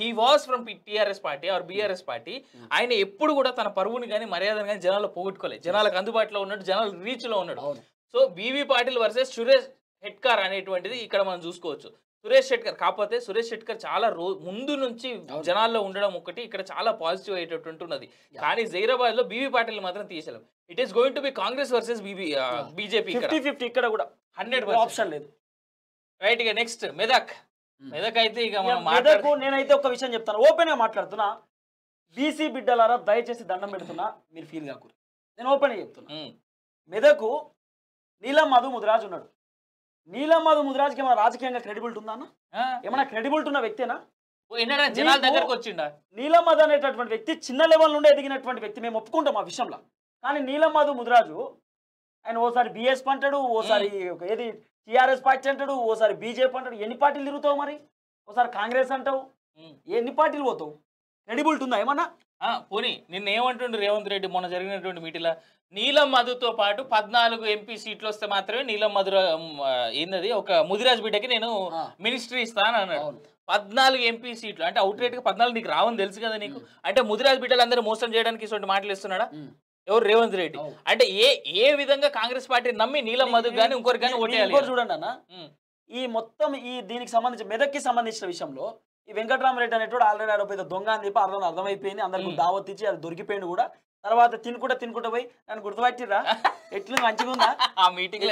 he was from TRS party or BRS party. ఆయన ఎప్పుడు కూడా తన పరువుని కానీ మర్యాదను కానీ జనాల్లో పోగొట్టుకోలేదు. జనాలకు అందుబాటులో ఉన్నాడు, జనాల రీచ్ లో ఉన్నాడు. So BB Patil versus Suresh Shetkar అనేటువంటిది ఇక్కడ మనం చూసుకోవచ్చు. సురేష్ షెట్కర్ కాకపోతే సురేష్ షెట్కర్ చాలా ముందు నుంచి జనాల్లో ఉండడం ఒకటి ఇక్కడ చాలా పాజిటివ్ అయ్యేటటువంటి ఉన్నది. కానీ జైరాబాద్ లో బీబీ పాటిల్ మాత్రం తీసేలాం. It is going to be Congress versus BJP. 50-50 ఇక్కడ కూడా 100% ఆప్షన్ లేదు. రైట్. ఇక నెక్స్ట్ మెదక్ అయితే ఇక నేనైతే ఒక విషయం చెప్తాను, ఓపెన్ గా మాట్లాడుతున్నా. బీసీ బిడ్డలారా దయచేసి దండం పెడుతున్నా, మీరు ఫీల్ కాకూడదు. నేను ఓపెన్ గా చెప్తున్నా. మెదకు నీలం మధు ముదిరాజు ఉన్నాడు. నీలం మధు ముదిరాజుకి ఏమైనా రాజకీయంగా క్రెడిబిలిటీ ఉందా అన్న? ఏమైనా క్రెడిబిలిటీ ఉన్న వ్యక్తేనా? పోయినాడా జనాల దగ్గరకు వచ్చిండా? నీలం మధు అనేటటువంటి వ్యక్తి చిన్న లెవెల్ నుండి ఎదిగినటువంటి వ్యక్తి, మేము ఒప్పుకుంటాం ఆ విషయంలో. కానీ నీలం మధు ముదిరాజు ఆయన ఓసారి బిఎస్పీ అంటాడు, ఓసారి ఏది టీఆర్ఎస్ పార్టీ అంటాడు, ఓసారి బీజేపీ అంటాడు. ఎన్ని పార్టీలు తిరుగుతావు మరి? ఓసారి కాంగ్రెస్ అంటావు, ఎన్ని పార్టీలు పోతావు? క్రెడిబిలిటీ ఉందా ఏమన్నా? పోనీ నిన్న ఏమంటుండు రేవంత్ రెడ్డి మొన్న జరిగినటువంటి మీటింగ్లో, నీలం మధుతో పాటు 14 ఎంపీ సీట్లు వస్తే మాత్రమే నీలం మధు ఏంది ఒక ముదిరాజ్ బిడ్డకి నేను మినిస్ట్రీ ఇస్తాను అన్నాడు. 14 ఎంపీ సీట్లు అంటే అవుట్ రేట్ గా 14 నీకు రావని తెలుసు కదా నీకు. అంటే ముదిరాజ్ బిడ్డలందరూ మోసం చేయడానికి ఇటువంటి మాటలు ఇస్తున్నాడా ఎవరు? రేవంత్ రెడ్డి. అంటే ఏ విధంగా కాంగ్రెస్ పార్టీ నమ్మి నీలం మధు గానీ ఇంకోరికి కానీ ఓటేయాలి? చూడండి అన్న, ఈ మొత్తం దీనికి సంబంధించి మెదక్కి సంబంధించిన విషయంలో ఈ వెంకటరామరెడ్డి అనేటోడు ఆల్రెడీ ఆడ పెద్ద దొంగ అని చెప్పి అర్థమైపోయింది, అందరికి దావత్ ఇచ్చి అది దొరికిపోయింది కూడా. తర్వాత తినుకుంటా పోయి నన్ను గుర్తుపట్టిరా ఎట్లు మంచిగా ఉందా ఆ మీటింగ్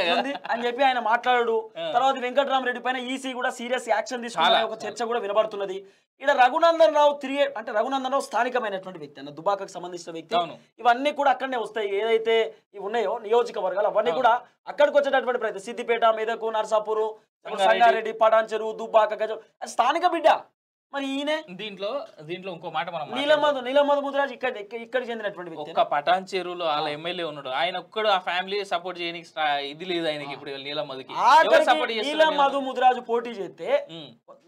అని చెప్పి ఆయన మాట్లాడు. తర్వాత వెంకటరామరెడ్డి పైన ఈసీ కూడా సీరియస్ యాక్షన్ తీసుకున్న ఒక చర్చ కూడా వినబడుతున్నది. ఇక్కడ రఘునందన్ రావు అంటే రఘునందన్ రావు స్థానికమైనటువంటి వ్యక్తి అన్న, దుబాకకు సంబంధించిన వ్యక్తి. ఇవన్నీ కూడా అక్కడనే వస్తాయి, ఏదైతే ఇవి ఉన్నాయో నియోజకవర్గాలు అవన్నీ కూడా అక్కడికి వచ్చేటటువంటి ప్రయత్నం. సిద్దిపేట, మెదకు, నర్సాపూర్, సంగారెడ్డి, పటాన్చెరు, దుబ్బాక, గజ స్థానిక బిడ్డ. మరి ఈయన దీంట్లో ఇంకో మాట మనం నీలం మధు ముదిరాజ్ ఇక్కడ చెందినటువంటి వ్యక్తి. ఒక్క పటాన్ చెరువులో వాళ్ళ ఎమ్మెల్యే ఉన్నాడు, ఆయన ఒక్కడు ఆ ఫ్యామిలీ సపోర్ట్ చేయడానికి ఇది లేదు ఆయనకి. ఇప్పుడు నీలం మధుకి నీలం మధు ముదిరాజు పోటీ చేస్తే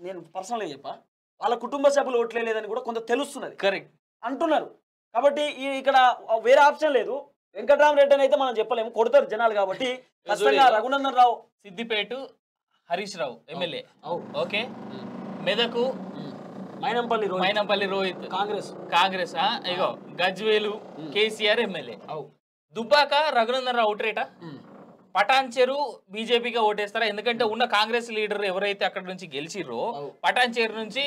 నేను పర్సనల్ గా చెప్పా, వాళ్ళ కుటుంబ సభ్యులు ఓట్లే లేదని కూడా కొంత తెలుస్తున్నది, కరెక్ట్ అంటున్నారు. కాబట్టి ఇక్కడ వేరే ఆప్షన్ లేదు. వెంకటరామరెడ్డి అని అయితే మనం చెప్పలేము, కొడతారు జనాలు. కాబట్టి ఖచ్చితంగా రఘునందన్ రావు, సిద్దిపేట హరీష్ రావు ఎమ్మెల్యే, ఓకే, మెదకు మైనంపల్లి రోహిత్ కాంగ్రెస్ ఇగో గజ్వేలు కేసీఆర్ ఎమ్మెల్యే, దుబ్బాక రఘునందన్ రావు ఓటరేటా, పటాన్ చెరు బీజేపీగా ఓటేస్తారా? ఎందుకంటే ఉన్న కాంగ్రెస్ లీడర్ ఎవరైతే అక్కడ నుంచి గెలిచిర్రో పటాన్ చెరు నుంచి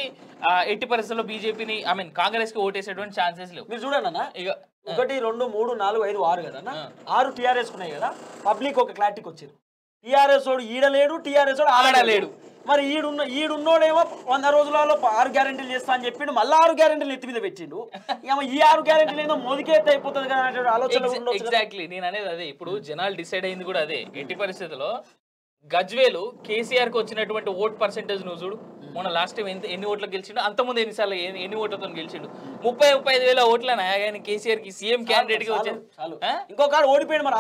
ఎట్టి పరిస్థితుల్లో బీజేపీని కాంగ్రెస్ కి ఓటేసేటువంటి ఛాన్సెస్ లేవు. మీరు చూడండి అన్న, ఇక 1 2 3 4 5 6 కదా, 6 టీఆర్ఎస్ ఉన్నాయి కదా. పబ్లిక్ ఒక క్లారిటీకి వచ్చారు, టీఆర్ఎస్ వాడు ఈడలేడు, టీఆర్ఎస్ వాడు ఆడలేడు. మరి ఈడున్నోడేమో 100 రోజులలో 6 గ్యారెంటీలు చేస్తా అని చెప్పిండు, మళ్ళీ 6 గ్యారెంటీలు ఎత్తి మీద పెట్టిండు. ఈ 6 గ్యారెంటీలు ఏదో మోదీకే ఎత్తి అయిపోతుంది కదా అనే ఆలోచన. ఎగ్జాక్ట్లీ నేను అనేది అదే. ఇప్పుడు జనాలు డిసైడ్ అయింది కూడా అదే. ఎట్టి పరిస్థితుల్లో గజ్వేలు కేసీఆర్ కి వచ్చినటువంటి ఓట్ పర్సెంటేజ్ నువ్వు చూడు, మొన్న లాస్ట్ టైం ఎన్ని ఓట్లకు గెలిచిండు, అంతకుముందు ఎన్నిసార్లు ఎన్ని ఓట్లతో గెలిచిండు? 35 వేల ఓట్లనా ఆయన కేసీఆర్ కి సీఎం క్యాండిడేట్ గా వచ్చాడు. ఇంకొక ఓడిపోయాడు మరి.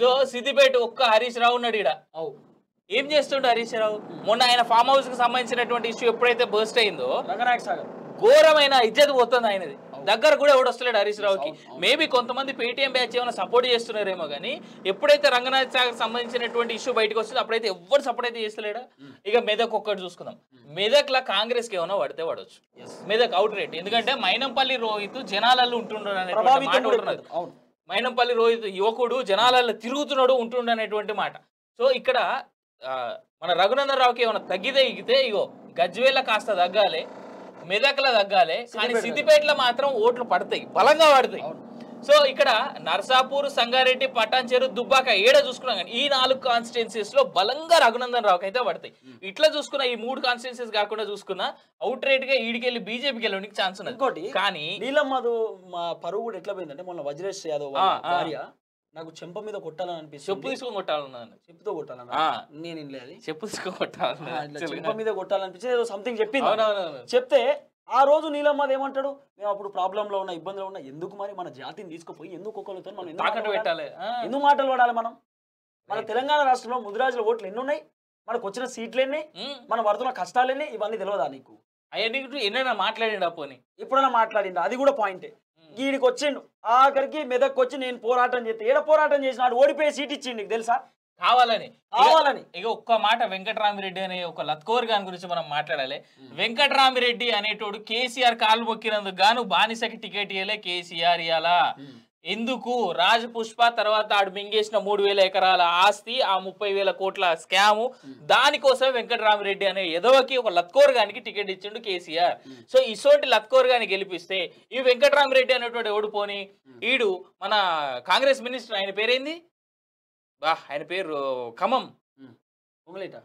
సో సిద్దిపేట ఒక్క హరీష్ రావు ఉన్నాడు ఈడ. ఏం చేస్తుండే హరీష్ రావు? మొన్న ఆయన ఫామ్ హౌస్ కి సంబంధించినటువంటి ఇష్యూ ఎప్పుడైతే బర్స్ట్ అయిందో ఘోరమైన ఇజ్జత్ పోతుంది ఆయనది. దగ్గర కూడా ఎవడు వస్తలేడు హరీష్ రావుకి. మేబీ కొంతమంది పేటీఎం బ్యాచ్ ఏమైనా సపోర్ట్ చేస్తున్నారేమో కానీ ఎప్పుడైతే రంగనాథ్ సాగర్ సంబంధించినటువంటి ఇష్యూ బయటకు వస్తుందో అప్పుడైతే ఎవరు సపోర్ట్ అయితే చేస్తలేడా. ఇక మెదక్ ఒక్కటి చూసుకుందాం. మెదక్ లా కాంగ్రెస్ కి ఏమైనా పడితే పడవచ్చు. మెదక్ అవుట్ రేట్, ఎందుకంటే మైనంపల్లి రోహిత్ జనాలలో ఉంటుండ్రు అనేటువంటి మాట ఉన్నది. మైనంపల్లి రోహిత్ యువకుడు జనాలలో తిరుగుతున్నాడు ఉంటుండు అనేటువంటి మాట. సో ఇక్కడ మన రఘునందన్ రావుకి ఏమైనా తగ్గితే ఇగో గజ్వేల కాస్త తగ్గాలి, మెదక్లో తగ్గాలి, కానీ సిద్దిపేటలో మాత్రం ఓట్లు పడతాయి, బలంగా పడతాయి. సో ఇక్కడ నర్సాపూర్, సంగారెడ్డి, పటాన్చెరు, దుబ్బాక ఏడ చూసుకున్నాం కానీ ఈ 4 కాన్స్టిట్యున్సీస్ లో బలంగా రఘునందన్ రావుకి అయితే పడతాయి. ఇట్లా చూసుకున్న ఈ 3 కాన్స్టిట్యున్సీస్ కాకుండా చూసుకున్నా అవుట్ రేట్ గా ఈడికెళ్ళి బీజేపీకి వెళ్ళడానికి ఛాన్స్ ఉన్నది. ఇంకోటి కానీ నీలం మధు మా పరువు కూడా ఎట్లా పోయిందంటే, మొన్న వజ్రేష్ యాదవ్ భార్య నాకు చెంప మీద కొట్టాలని అనిపిస్తుంది. చెప్పు తీసుకొని కొట్టాలన్నాను, చెప్పుతో కొట్టాలన్నా నేను లేదు, చెప్పు తీసుకొని కొట్టాలన్నా, చెంప మీద కొట్టాలనిపించింది, ఏదో సంథింగ్ చెప్పింది. చెప్తే ఆ రోజు నీలం మధు ఏమంటాడు, మేము అప్పుడు ప్రాబ్లం లో ఉన్నా, ఇబ్బందిలో ఉన్నా, ఎందుకు మరి మన జాతిని తీసుకుపోయి ఎందుకు ఒక్కరితో మనం పెట్టాలి, ఎందుకు మాటలు పడాలి? మన తెలంగాణ రాష్ట్రంలో ముదిరాజుల ఓట్లు ఎన్ని ఉన్నాయి, మనకు వచ్చిన సీట్లు ఎన్ని, మనం పడుతున్న కష్టాలు ఎన్ని, ఇవన్నీ తెలియదా నీకు? అవన్నీ ఎన్నైనా మాట్లాడిండా? పోనీ ఎప్పుడైనా మాట్లాడిందా? అది కూడా పాయింటే. వీడికి వచ్చిండు ఆఖరికి మెదక్కి వచ్చి నేను పోరాటం చేస్తే, ఏడ పోరాటం చేసినాడు, ఓడిపోయి సీట్ ఇచ్చిండు, నీకు తెలుసా? కావాలని. ఇక ఒక్క మాట వెంకటరామిరెడ్డి అనే ఒక లత్కోర్ గాని గురించి మనం మాట్లాడాలి. వెంకటరామిరెడ్డి అనేటోడు కేసీఆర్ కాలు మొక్కినందుకు గాను బానిసకి టికెట్ ఇయ్యలే కేసీఆర్. ఇయాలా ఎందుకు? రాజపుష్ప తర్వాత ఆడు మింగేసిన 3000 ఎకరాల ఆస్తి, ఆ 30,000 కోట్ల స్కాము, దానికోసం వెంకటరామిరెడ్డి అనే ఎదవకి ఒక లత్కోర్ గానికి టికెట్ ఇచ్చిండు కేసీఆర్. సో ఇసోటి లత్కోర్ గాని గెలిపిస్తే ఈ వెంకటరామిరెడ్డి అనేటువంటి ఓడిపోని ఈడు మన కాంగ్రెస్ మినిస్టర్, ఆయన పేరేంది ఆయన పేరు ఖమ్మం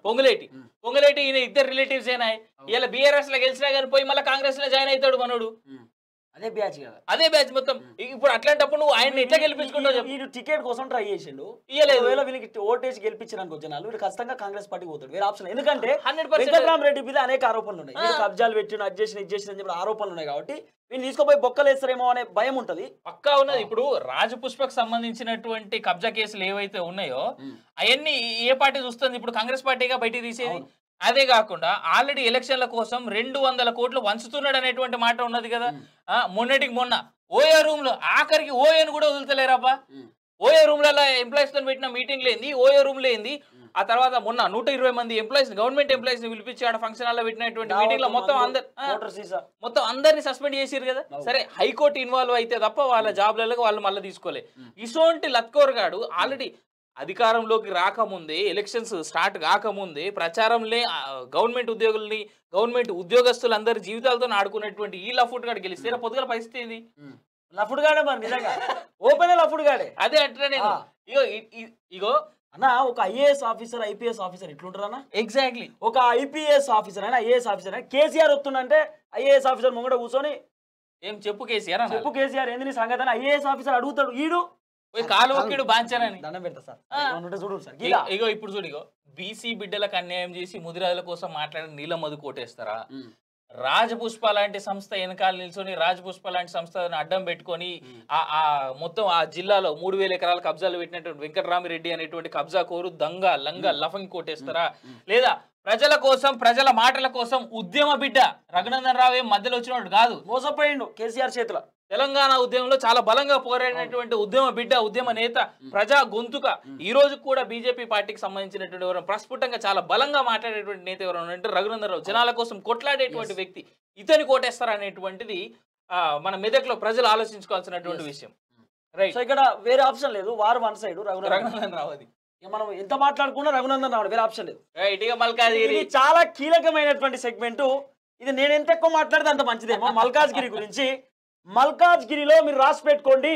పొంగులేటి ఈయన ఇద్దరు రిలేటివ్స్ అయినా ఇలా బీఆర్ఎస్ లో గెలిచినా కానీ పోయి మళ్ళీ కాంగ్రెస్ లో జాయిన్ అవుతాడు మనోడు. అదే బ్యాచ్ కదా, అదే బ్యాచ్ మొత్తం. ఇప్పుడు అట్లాంటప్పుడు నువ్వు ఆయన ఎట్లా గెలిపించుకుంటావు? వీడు టికెట్ కోసం ట్రై చేసిండు, ఇయ్యలేదు. ఒకవేళ వీళ్ళకి ఓటేసి గెలిపించడానికి జనాలు వీడు ఖచ్చితంగా కాంగ్రెస్ పార్టీ పోతాడు, వేరే ఆప్షన్. ఎందుకంటే 100% వెంకటరామరెడ్డి మీద అనేక ఆరోపణలు ఉన్నాయి, వీడు కబ్జాలు పెట్టిన అది చేసిన ఇది చేసిన అని చెప్పి ఆరోపణలు ఉన్నాయి కాబట్టి వీళ్ళు తీసుకుపోయి బొక్కలు వేస్తారేమో అనే భయం ఉంటది. పక్కా ఉన్నది. ఇప్పుడు రాజపుష్పకు సంబంధించినటువంటి కబ్జా కేసులు ఏవైతే ఉన్నాయో అవన్నీ ఏ పార్టీ చూస్తుంది? ఇప్పుడు కాంగ్రెస్ పార్టీగా బయటికి తీసేది. అదే కాకుండా ఆల్రెడీ ఎలక్షన్ల కోసం 200 కోట్లు వంచుతున్నాడు అనేటువంటి మాట ఉన్నది కదా. మొన్నటికి మొన్న ఓఏ రూమ్ లో ఆఖరికి ఓఏను కూడా వదులుతలేరాపా. ఓఏ రూమ్లలో ఎంప్లాయీస్ తో పెట్టిన మీటింగ్ లేంది, ఓఏ రూమ్ లేంది. ఆ తర్వాత మొన్న 120 మంది ఎంప్లాయీస్ గవర్నమెంట్ ఎంప్లాయీస్ ని పిలిపించి ఆడ ఫంక్షన్ హాల్లో పెట్టినటువంటి మీటింగ్ లో మొత్తం అందరినీ సస్పెండ్ చేసిరు కదా. సరే హైకోర్టు ఇన్వాల్వ్ అయితే తప్ప వాళ్ళ జాబ్లలో వాళ్ళు మళ్ళీ తీసుకోలే. ఇసోంటి లత్కోర్ గాడు ఆల్రెడీ అధికారంలోకి రాకముందే, ఎలక్షన్స్ స్టార్ట్ కాకముందే ప్రచారంలో గవర్నమెంట్ ఉద్యోగుల్ని, గవర్నమెంట్ ఉద్యోగస్తులందరి జీవితాలతో ఆడుకున్నటువంటి ఈ లఫుట్ గాడు గెలిస్తే పొద్దుగల పరిస్థితి ఏంది? లఫుడ్ గాడే మరి నిజంగా ఓపెన్ లఫుడ్ గాడే. అదే అంటున్నా నేను. ఇగో అన్న, ఒక ఐఏఎస్ ఆఫీసర్ ఐపీఎస్ ఆఫీసర్ ఎట్లుంటారన్నా? ఎగ్జాక్ట్లీ. ఒక ఐపీఎస్ ఆఫీసర్ అయినా ఐఏఎస్ ఆఫీసర్ అయినా కేసీఆర్ వస్తుందంటే ఐఏఎస్ ఆఫీసర్ ముంగడ కూర్చొని ఏం చెప్పు కేసీఆర్, చెప్పు కేసీఆర్ ఏంది నీ సంగతి అని ఐఏఎస్ ఆఫీసర్ అడుగుతాడు. ఈడు కాలు ఒక్కడు బాంచానని దండం పెడతా సార్, చూడు సార్. ఇగో ఇప్పుడు చూడు, ఇగో బీసీ బిడ్డలకు అన్యాయం చేసి ముదిరాజుల కోసం మాట్లాడిన నీళ్ళ మధు కోటేస్తారా? రాజపుష్ప లాంటి సంస్థ వెనకాల నిల్చొని రాజపుష్ప లాంటి సంస్థను అడ్డం పెట్టుకొని ఆ మొత్తం ఆ జిల్లాలో 3000 ఎకరాల కబ్జాలు పెట్టినటువంటి వెంకటరామిరెడ్డి అనేటువంటి కబ్జా కోరు దంగా లంగా లఫంగి కోటేస్తారా? లేదా ప్రజల కోసం, ప్రజల మాటల కోసం ఉద్యమ బిడ్డ రఘునందన్ రావు ఏం మధ్యలో వచ్చినట్టు కాదు, మోసపోయిండు కేసీఆర్ చేతిలో. తెలంగాణ ఉద్యమంలో చాలా బలంగా పోరాడినటువంటి ఉద్యమ బిడ్డ, ఉద్యమ నేత, ప్రజా గొంతుక. ఈ రోజు కూడా బీజేపీ పార్టీకి సంబంధించినటువంటి ఎవరు ప్రస్ఫుటంగా చాలా బలంగా మాట్లాడేటువంటి నేత ఎవరు అంటే రఘునందన్ రావు. జనాల కోసం కొట్లాడేటువంటి వ్యక్తి. ఇతని కోటేస్తారు అనేటువంటిది మన మెదక్లో ప్రజలు ఆలోచించుకోవాల్సినటువంటి విషయం. రైట్. సో ఇక్కడ వేరే ఆప్షన్ లేదు, వారు వన్ సైడ్ రఘునందన్ రావు. అది మనం ఎంత మాట్లాడుకున్నా రఘునందన్ రావు, వేరే ఆప్షన్ లేదు. రైట్. ఇక మల్కాజ్గిరి చాలా కీలకమైనటువంటి సెగ్మెంట్ ఇది. నేను ఎంత ఎక్కువ మాట్లాడితే అంత మంచిదేమో. మల్కాజ్గిరి గురించి, మల్కాజ్గిరిలో మీరు రాసి పెట్టుకోండి,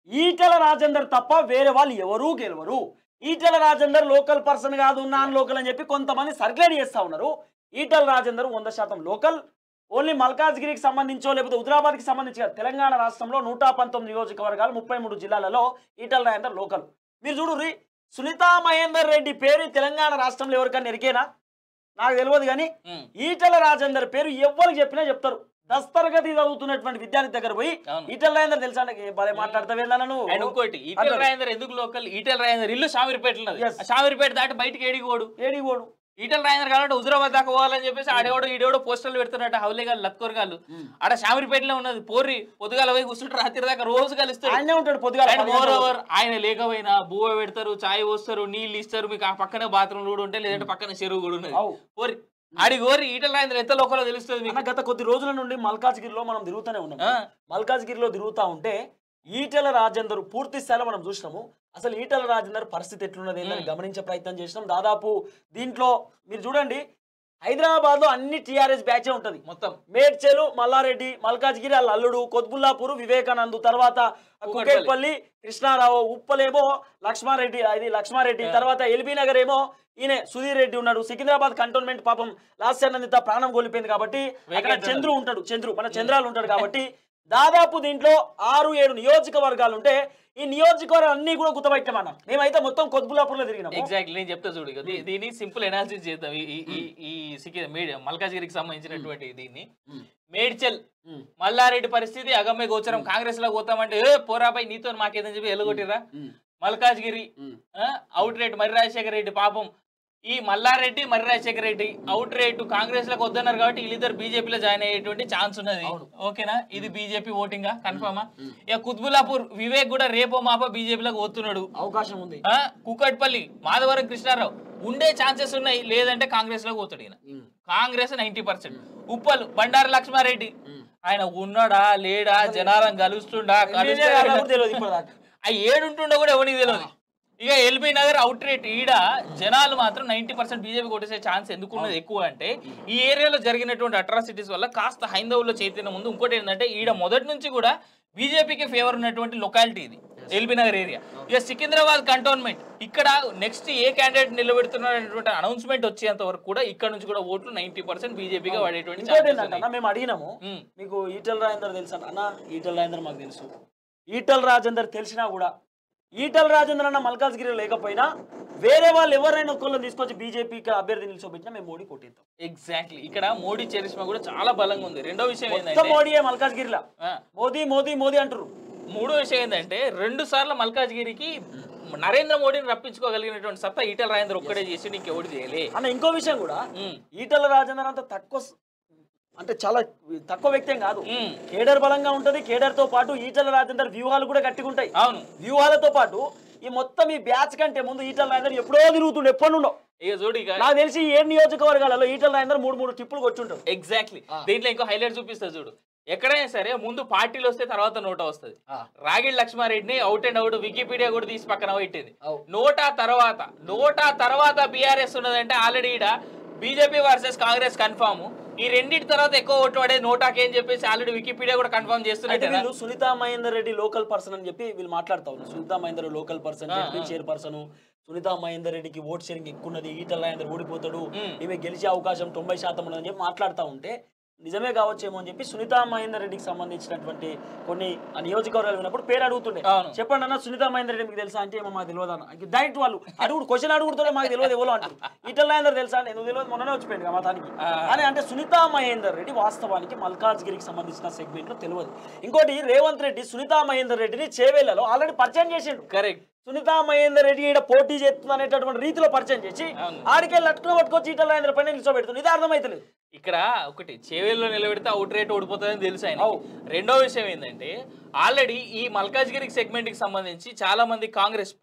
ఈటెల రాజేందర్ తప్ప వేరే వాళ్ళు ఎవరూ గెలవరు. ఈటెల రాజేందర్ లోకల్ పర్సన్ కాదు, నాన్ లోకల్ అని చెప్పి కొంతమంది సర్క్యులేట్ చేస్తా ఉన్నారు. ఈటెల రాజేందర్ 100% లోకల్. ఓన్లీ మల్కాజ్గిరికి సంబంధించో లేకపోతే హుజరాబాద్కి సంబంధించి తెలంగాణ రాష్ట్రంలో 119 నియోజకవర్గాలు 33 జిల్లాలలో ఈటెల రాజేందర్ లోకల్. మీరు చూడుర్రి, సునీతా మహేందర్ రెడ్డి పేరు తెలంగాణ రాష్ట్రంలో ఎవరికన్నా ఎరికేనా? నాకు తెలియదు. కానీ ఈటెల రాజేందర్ పేరు ఎవరికి చెప్పినా చెప్తారు. దస్తరగతి చదువుతున్నటువంటి విద్యార్థి దగ్గర పోయి ఈటెల రాజేందర్ తెలుసా భలే మాట్లాడతావేందని నువ్వు. అండ్ ఇంకోటి, ఈటెల రాజేందర్ ఎందుకు లోకల్? ఈటెల రాజేందర్ ఇల్లు షామీర్పేట ఉన్నది. షామీర్పేట దాటి బయటికి ఏడిగోడు. ఈటెల రాజేందర్ కావాలంటే హుజరాబాద్ దాకా పోవాలని చెప్పేసి ఆడేవాడు ఈడేవాడు పోస్టర్లు పెడుతున్నట్టు హౌలేగాలు లత్కోర్ గాళ్ళు. ఆడ షామీర్పేటలో ఉన్నది. పోర్రి పొద్దుగాల పోయి కూర్చుంటే రాత్రి దాకా రోజు కలుస్తాడు. మోర్ ఓవర్ ఆయన లేకపోయినా బువ్వ పెడతారు, చాయ్ పోస్తారు, నీళ్ళు ఇస్తారు. మీకు ఆ పక్కనే బాత్రూమ్ కూడా ఉంటాయి, లేదంటే పక్కన చెరువు కూడా ఉన్నది. పోరి ఆడి గోరి ఈటెల రాజేందర్ ఎంత లోకల్లో తెలుస్తుంది. గత కొద్ది రోజుల నుండి మల్కాజ్గిరిలో మనం తిరుగుతూనే ఉన్నాం. మల్కాజ్గిరిలో తిరుగుతా ఉంటే ఈటెల రాజేందర్ పూర్తి స్థాయిలో మనం చూసినాము. అసలు ఈటెల రాజేందర్ పరిస్థితి ఎట్లున్నది ఏంటని గమనించే ప్రయత్నం చేసినాం. దాదాపు దీంట్లో మీరు చూడండి, హైదరాబాద్ లో అన్ని టీఆర్ఎస్ బ్యాచే ఉంటది. మొత్తం మేడ్చలు, మల్లారెడ్డి, మల్కాజ్గిరి, వాళ్ళ అల్లుడు, కొత్బుల్లాపూర్, వివేకానంద్, తర్వాత కుకేట్పల్లి, కృష్ణారావు, ఉప్పలేమో లక్ష్మారెడ్డి, తర్వాత ఎల్బీ నగర్ ఏమో ఈయన సుధీర్ రెడ్డి ఉన్నాడు. సికింద్రాబాద్ కంటోన్మెంట్ పాపం లాస్ట్ ఇయర్ ప్రాణం కోల్పోయింది కాబట్టి అక్కడ మన చంద్రాలు ఉంటాడు కాబట్టి దాదాపు దీంట్లో 6-7 నియోజకవర్గాలు ఉంటే ఈ నియోజకవర్గాలు అన్ని కూడా గుర్తుపెట్టామన్నా. మేమైతే మొత్తం కొత్బుల్లాపూర్ లో తిరిగినాం. ఎగ్జాక్ట్లీ. నేను చెప్తా చూడు, దీన్ని సింపుల్ ఎనాలిసిస్ చేద్దాం. ఈ మల్కాజ్గిరికి సంబంధించినటువంటి దీన్ని మేడ్చల్, మల్లారెడ్డి పరిస్థితి అగమ్య గోచరం. కాంగ్రెస్ లో పోతామంటే పోరాపై నీతో మాకేదని చెప్పి ఎల్లగొట్టిరా. మల్కాజ్గిరి అవుట్ రేట్ మర్రి రాజశేఖర రెడ్డి పాపం. ఈ మల్లారెడ్డి, మర్రి రాజశేఖర రెడ్డి అవుట్ రేట్ కాంగ్రెస్ లోకి వద్దన్నారు కాబట్టి వీళ్ళిద్దరు బీజేపీలో జాయిన్ అయ్యేటువంటి ఛాన్స్ ఉన్నది. ఓకేనా? ఇది బీజేపీ ఓటింగ్ కన్ఫర్మా? ఇక కుత్బుల్లాపూర్ వివేక్ కూడా రేపో మాపో బీజేపీలోకి వస్తున్నాడు, అవకాశం ఉంది. కుకట్పల్లి మాధవరం కృష్ణారావు ఉండే ఛాన్సెస్ ఉన్నాయి, లేదంటే కాంగ్రెస్ లోకి పోతాడు ఈయన. కాంగ్రెస్ 90%. ఉప్పలు బండారు లక్ష్మారెడ్డి ఆయన ఉన్నాడా లేడా, జనాలను కలుస్తుండా ఆ ఏడుంటుండో కూడా ఎవరికి తెలియదు. ఇక ఎల్బీ నగర్ అవుట్ రేట్ ఈడ జనాలు మాత్రం 90% బీజేపీ కొట్టేసే ఛాన్స్ ఎందుకున్నది ఎక్కువ అంటే ఈ ఏరియాలో జరిగినటువంటి అట్రాసిటీస్ వల్ల కాస్త హైందవుల్లో చైతన్యం ఉంది. ఇంకోటి ఏంటంటే ఈడ మొదటి నుంచి కూడా బీజేపీకి ఫేవర్ ఉన్నటువంటి లొకాలిటీ ఇది. LB Nagar area. ఇక సికింద్రాబాద్ కంటోన్మెంట్ ఇక్కడ నెక్స్ట్ ఏ క్యాండిడేట్ నిలబెడుతున్నారు అనేటువంటి అనౌన్స్మెంట్ వచ్చేంత వరకు కూడా ఇక్కడ నుంచి కూడా ఓట్లు 90% బీజేపీగా పడేటువంటి మేము అడిగినాము మీకు ఈటల రాజేందర్ తెలుసా అన్న? ఈటల రాజేందర్ మాకు తెలుసు. ఈటల రాజేందర్ తెలిసినా కూడా ఈటల రాజేందర్ అన్న మల్కాజ్గిరి లేకపోయినా వేరే వాళ్ళు ఎవరైనా ఒక్కళ్ళని తీసుకొచ్చి బీజేపీకి అభ్యర్థి నిలిచోబెట్టినా మేము మోడీ కొట్టిద్దాం. ఎగ్జాక్ట్లీ ఇక్కడ మోడీ చరిష్మా కూడా చాలా బలంగా ఉంది. రెండో విషయం ఏంటంటే మోడీయే మల్కాజ్గిరిలా మోదీ మోదీ మోదీ అంటారు. మూడో విషయం ఏంటంటే 2 సార్లు మల్కాజ్గిరికి నరేంద్ర మోడీని రప్పించుకోగలిగినటువంటి సత్తా ఈటల రాజేందర్ ఒక్కడే చేసి ఇంకెవడు చేయలే అన్న. ఇంకో విషయం కూడా ఈటల రాజేందర్ అంత తక్కువ అంటే చాలా తక్కువ వ్యక్తి కాదు. కేడర్ బలంగా ఉంటది. కేడర్ తో పాటు ఈటల రాజేందర్ వ్యూహాలు కూడా గట్టిగా ఉంటాయి. అవును, వ్యూహాలతో పాటు ఈ మొత్తం ఈ బ్యాచ్ కంటే ముందు ఈటల రాజేందర్ ఎప్పుడో తిరుగుతుండే, ఎప్పుడుండో. ఇక చూడు, ఇక నాకు తెలిసి 7 నియోజకవర్గాలలో ఈటల రాజేందర్ 3 ట్రిప్పులు కొట్టుంటారు. ఎగ్జాక్ట్లీ. దీంట్లో ఇంకో హైలైట్ చూపిస్తా చూడు. ఎక్కడైనా సరే ముందు పార్టీలు వస్తే తర్వాత నోటా వస్తుంది. రాగిడి లక్ష్మారెడ్డిని అవుట్ అండ్ అవుట్ వికీపీడియా కూడా తీసి పక్కన పెట్టింది. నోటా తర్వాత బీఆర్ఎస్ ఉన్నదంటే ఆల్రెడీ ఈడ బీజేపీ వర్సెస్ కాంగ్రెస్ కన్ఫామ్. ఈ రెండింటి తర్వాత ఎక్కువ ఓట్లు పడే నోటాకి అని చెప్పేసి ఆల్రెడీ వికీపీడియా కూడా కన్ఫర్మ్ చేస్తున్నారు. సునీతా మహేందర్ రెడ్డి లోకల్ పర్సన్ అని చెప్పి వీళ్ళు మాట్లాడుతా ఉన్నారు. Sunitha Mahender local person, chairperson. Sunitha Mahender రెడ్డికి ఓట్ షేరింగ్ ఎక్కువ ఉన్నది, ఈటల రాజేందర్ ఓడిపోతాడు, ఈమె గెలిచే అవకాశం 90% ఉన్నదని చెప్పి మాట్లాడుతూ ఉంటే నిజమే కావచ్చేమో అని చెప్పి సునీతా మహేందర్ రెడ్డికి సంబంధించినటువంటి కొన్ని నియోజకవర్గాలు విన్నప్పుడు పేరు అడుగుతుండే. చెప్పండి అన్న, సునీతా మహేందర్ రెడ్డి మీకు తెలుసా అంటే ఏమో మాకు తెలియదు అన్న. డైరెక్ట్ వాళ్ళు అడుగుడు క్వశ్చన్ అడుగుతుంటే మాకు తెలియదు ఎవరో అంటారు. ఈటల రాజేందర్ తెలుసా అంటే ఎందుకు తెలియదు, మొన్ననే వచ్చిపోయింది మా తానికి అని. అంటే సునీతా మహేందర్ రెడ్డి వాస్తవానికి మల్కాజ్గిరికి సంబంధించిన సెగ్మెంట్ లో తెలియదు. ఇంకోటి రేవంత్ రెడ్డి సునీతా మహేందర్ రెడ్డిని చేవేళ్లలో ఆల్రెడీ పరిచయం చేసిండు. కరెక్ట్. సునీతా మహేందర్ రెడ్డి ఈడ పోటీ చేస్తుంది అనేటటువంటి రీతిలో పరిచయం చేసి ఆడికే లట్టుకుని పట్టుకొచ్చి ఈటల రాజేందర్ పైన నిల్చోబెడుతుంది. ఇది అర్థమైతలేదు. ఇక్కడ ఒకటి చేవేల్లో నిలబెడితే అవుట్ రేట్ ఓడిపోతుందని తెలుసు ఆయన. రెండో విషయం ఏంటంటే ఆల్రెడీ ఈ మల్కాజ్గిరి సెగ్మెంట్ కి సంబంధించి చాలా మంది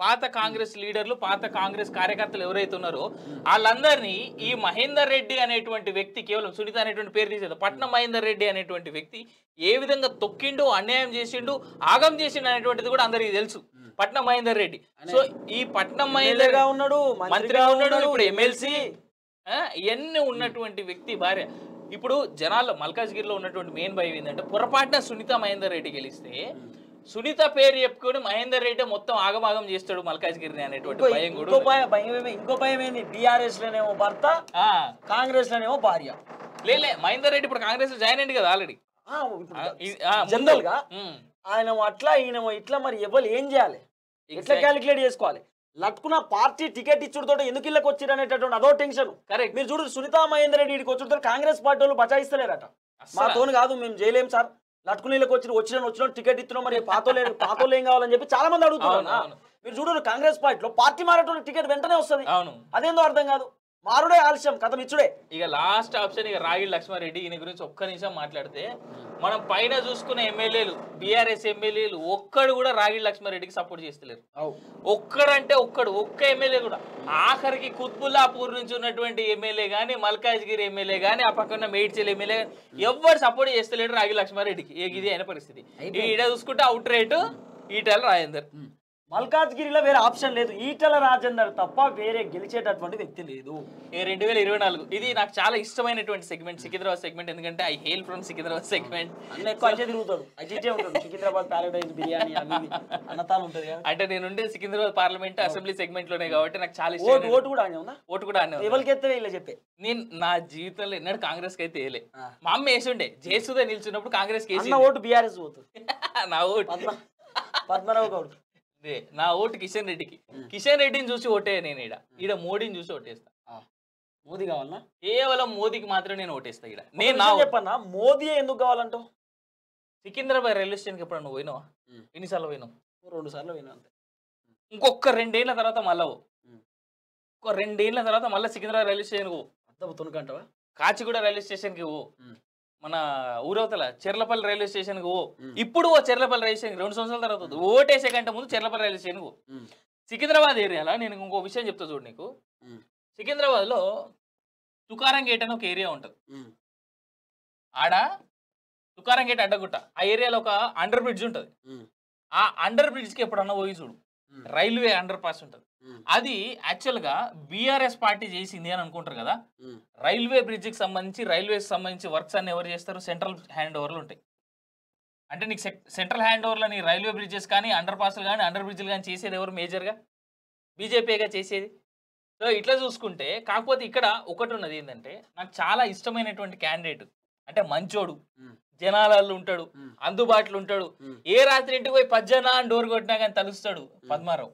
పాత కాంగ్రెస్ లీడర్లు, పాత కాంగ్రెస్ కార్యకర్తలు ఎవరైతే ఉన్నారో వాళ్ళందరినీ ఈ మహేందర్ రెడ్డి అనేటువంటి వ్యక్తి, కేవలం సునీత అనేటువంటి పేరు తీసేది, పట్నం మహేందర్ రెడ్డి అనేటువంటి వ్యక్తి ఏ విధంగా తొక్కిండు, అన్యాయం చేసిండు, ఆగం చేసిండు అనేటువంటిది కూడా అందరికీ తెలుసు. పట్నం మహేందర్ రెడ్డి. సో ఈ పట్నం మహేందర్ గా ఉన్నాడు, మంత్రిగా ఉన్నాడు, ఇప్పుడు ఎమ్మెల్సీ, ఇవన్నీ ఉన్నటువంటి వ్యక్తి భార్య. ఇప్పుడు జనాల్లో మల్కాజ్గిరిలో ఉన్నటువంటి మెయిన్ భయం ఏంటంటే పొరపాటున సునీత మహేందర్ రెడ్డి గెలిస్తే సునీత పేరు చెప్పుకొని మహేందర్ రెడ్డి మొత్తం ఆగమాగం చేస్తాడు మల్కాజ్గిరిని అనేటువంటి భయం కూడా. ఇంకో భయం ఏంది, బీఆర్ఎస్ లోనేమో భర్త, కాంగ్రెస్ లోనేమో భార్య. లేలే, మహేందర్ రెడ్డి ఇప్పుడు కాంగ్రెస్ లో జాయిన్ అయింది కదా ఆల్రెడీ. జనరల్ గా ఆయన అట్లా ఈయన ఇట్లా, మరి ఎవరు ఏం చేయాలి, ఎట్లా క్యాలిక్యులేట్ చేసుకోవాలి? లట్టుకున్న పార్టీ టికెట్ ఇచ్చుడుతో ఎందుకు ఇళ్ళకి వచ్చారు అనేటటువంటి అదో టెన్షన్. కరెక్ట్. మీరు చూడు, సునీతా మహేందర్ రెడ్డి ఇక్కడికి వచ్చుడుతో కాంగ్రెస్ పార్టీ వాళ్ళు బచాయిస్తలేరట. మాతోని కాదు, మేము చేయలేం సార్, లట్టుకుని ఇళ్ళకి వచ్చిన టికెట్ ఇస్తున్నాం, మరి పాతోళ్ళు ఏం కావాలని చెప్పి చాలా మంది అడుగుతున్నారు. మీరు చూడు, కాంగ్రెస్ పార్టీలో పార్టీ మారేటువంటి టికెట్ వెంటనే వస్తుంది. అదేందో అర్థం కాదు, మారుడే ఆలస్యం, కథం ఇచ్చుడే. ఇక లాస్ట్ ఆప్షన్ ఇక రాగిడి లక్ష్మారెడ్డి. ఈయన గురించి ఒక్క నిమిషం మాట్లాడితే మనం పైన చూసుకునే ఎమ్మెల్యేలు, బీఆర్ఎస్ ఎమ్మెల్యేలు ఒక్కడు కూడా రాగిడి లక్ష్మారెడ్డికి సపోర్ట్ చేస్తలేరు. ఒక్కడంటే ఒక్క ఎమ్మెల్యే కూడా. ఆఖరికి కుత్బుల్లాపూర్ నుంచి ఉన్నటువంటి ఎమ్మెల్యే గానీ, మల్కాజ్గిరి ఎమ్మెల్యే గానీ, ఆ పక్కన మేడ్చల్ ఎమ్మెల్యే గానీ ఎవ్వరు సపోర్ట్ చేస్తలేడు రాగిడి లక్ష్మారెడ్డికి. ఇది అయిన పరిస్థితి. ఈడ చూసుకుంటే అవుట్ రేటు ఈటల రాజేందర్. మల్కాజ్గిరిలో వేరే ఆప్షన్ లేదు, ఈటల రాజేందర్ తప్ప వేరే గెలిచేటటువంటి వ్యక్తి లేదు. 2024 ఇది నాకు చాలా ఇష్టమైనటువంటి సెగ్మెంట్, సికింద్రాబాద్ సెగ్మెంట్. ఎందుకంటే I hail from Secunderabad segment. తిరుగుతాడు, సికింద్రాబాద్ ప్యారడైజ్ బిర్యానీ అన్నతాలు ఉంటుంది. అంటే నేను సికింద్రాబాద్ పార్లమెంట్ అసెంబ్లీ సెగ్మెంట్ లోనే కాబట్టి నాకు చాలా ఇష్టం. ఓటు కూడా ఓటు కూడా ఎవరికైతే ఇలా చెప్పే. నేను నా జీవితంలో ఎన్నడూ కాంగ్రెస్ కి అయితే వేయలే. మా అమ్మ వేసుండే, జయసుధ నిల్చున్నప్పుడు కాంగ్రెస్ కి ఓటు బీఆర్ఎస్ ఓటు. నా ఓటు పద్మరావు గౌడ్. నా ఓటు కిషన్ రెడ్డికి. కిషన్ రెడ్డిని చూసి ఓటే నేను. ఈడ మోడీని చూసి ఓటేస్తా. మోదీ కావాలన్నా? కేవలం మోదీకి మాత్రం నేను ఓటేస్తా. ఈడ నేను చెప్పన్నా, మోదీ ఎందుకు కావాలంటావు? సికింద్రాబాద్ రైల్వే స్టేషన్ కి ఎప్పుడు నువ్వు పోయినావా? ఎన్నిసార్లు పోయినావు? 2 సార్లు పోయినా అంతే. ఇంకొక 2 ఏళ్ల తర్వాత మళ్ళా ఇంకో 2 ఏళ్ల తర్వాత మళ్ళీ సికింద్రాబాద్ రైల్వే స్టేషన్ పో. తునకంటావా? కాచిగూడ రైల్వే స్టేషన్ కి పో. మన ఊరవతల చెర్లపల్లి రైల్వే స్టేషన్ కు ఇప్పుడు చెర్లపల్లి రైల్వే స్టేషన్ 2 సంవత్సరాల తర్వాత ఓటేసే కంటే ముందు చెర్లపల్లి రైల్వే స్టేషన్ కు. సికింద్రాబాద్ ఏరియాలో నేను ఇంకో విషయం చెప్తా చూడు నీకు. సికింద్రాబాద్ లో తుకారం గేట్ అని ఒక ఏరియా ఉంటది. ఆడ తుకారం గేట్ అడ్డగుట్ట, ఆ ఏరియాలో ఒక అండర్ బ్రిడ్జ్ ఉంటది. ఆ అండర్ బ్రిడ్జ్ కి ఎప్పుడన్నా పోయి చూడు, రైల్వే అండర్ పాస్ ఉంటది. అది యాక్చువల్ గా బీఆర్ఎస్ పార్టీ చేసింది అని అనుకుంటారు కదా. రైల్వే బ్రిడ్జ్ కి సంబంధించి రైల్వేస్ సంబంధించి వర్క్స్ అన్ని ఎవరు చేస్తారు? సెంట్రల్ హ్యాండ్ ఓవర్లు ఉంటాయి. అంటే నీకు సెంట్రల్ హ్యాండ్ ఓవర్లని రైల్వే బ్రిడ్జెస్ కానీ అండర్ పాస్లు కానీ అండర్ బ్రిడ్జ్లు కానీ చేసేది ఎవరు మేజర్గా? బీజేపీగా చేసేది. సో ఇట్లా చూసుకుంటే కాకపోతే ఇక్కడ ఒకటి ఉన్నది ఏంటంటే నాకు చాలా ఇష్టమైనటువంటి క్యాండిడేట్ అంటే మంచోడు, జనాలలో ఉంటాడు, అందుబాటులో ఉంటాడు, ఏ రాత్రి ఇంటికి పోయి పజ్జనా అని డోర్ కొట్టినా కానీ తలుస్తాడు పద్మారావు.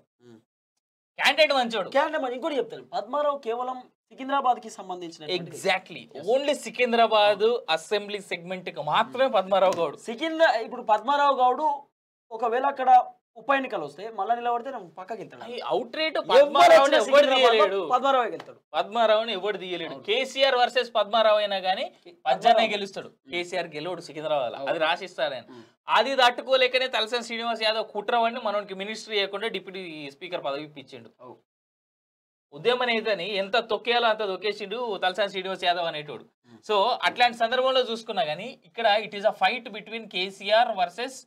క్యాండిడేట్ మంచోడు. ఇంకోటి చెప్తాను, పద్మారావు కేవలం సికింద్రాబాద్ కి సంబంధించిన exactly only Secunderabad assembly segment కి మాత్రమే పద్మారావు గౌడ్. ఇప్పుడు పద్మారావు గౌడ్ ఒకవేళ అక్కడ ఉప ఎన్నికలు వస్తే మళ్ళా నిలబడితే పక్కకి వెళ్తాడు. అవుట్ రేట్ పద్మారావుని ఎవడు తీయలేడు. పద్మారావుని ఎవడు తీయలేడు. కేసీఆర్ వర్సెస్ పద్మారావు అయినా కానీ పజ్జానే గెలుస్తాడు. కేసీఆర్ గెలవడు సికింద్రాబాద్, అది రాసిస్తాడు ఆయన. అది తట్టుకోలేకనే తలసాని శ్రీనివాస్ యాదవ్ కుట్రవని మనకి మినిస్ట్రీ చేయకుండా డిప్యూటీ స్పీకర్ పదవి ఇప్పించిండు. ఉద్యమం నేతని ఎంత తొక్కేయాలో అంత తొక్కేసిండు తలసాని శ్రీనివాస్ యాదవ్ అనేటోడు. సో అట్లాంటి సందర్భంలో చూసుకున్నా గానీ ఇక్కడ it is a fight between KCR versus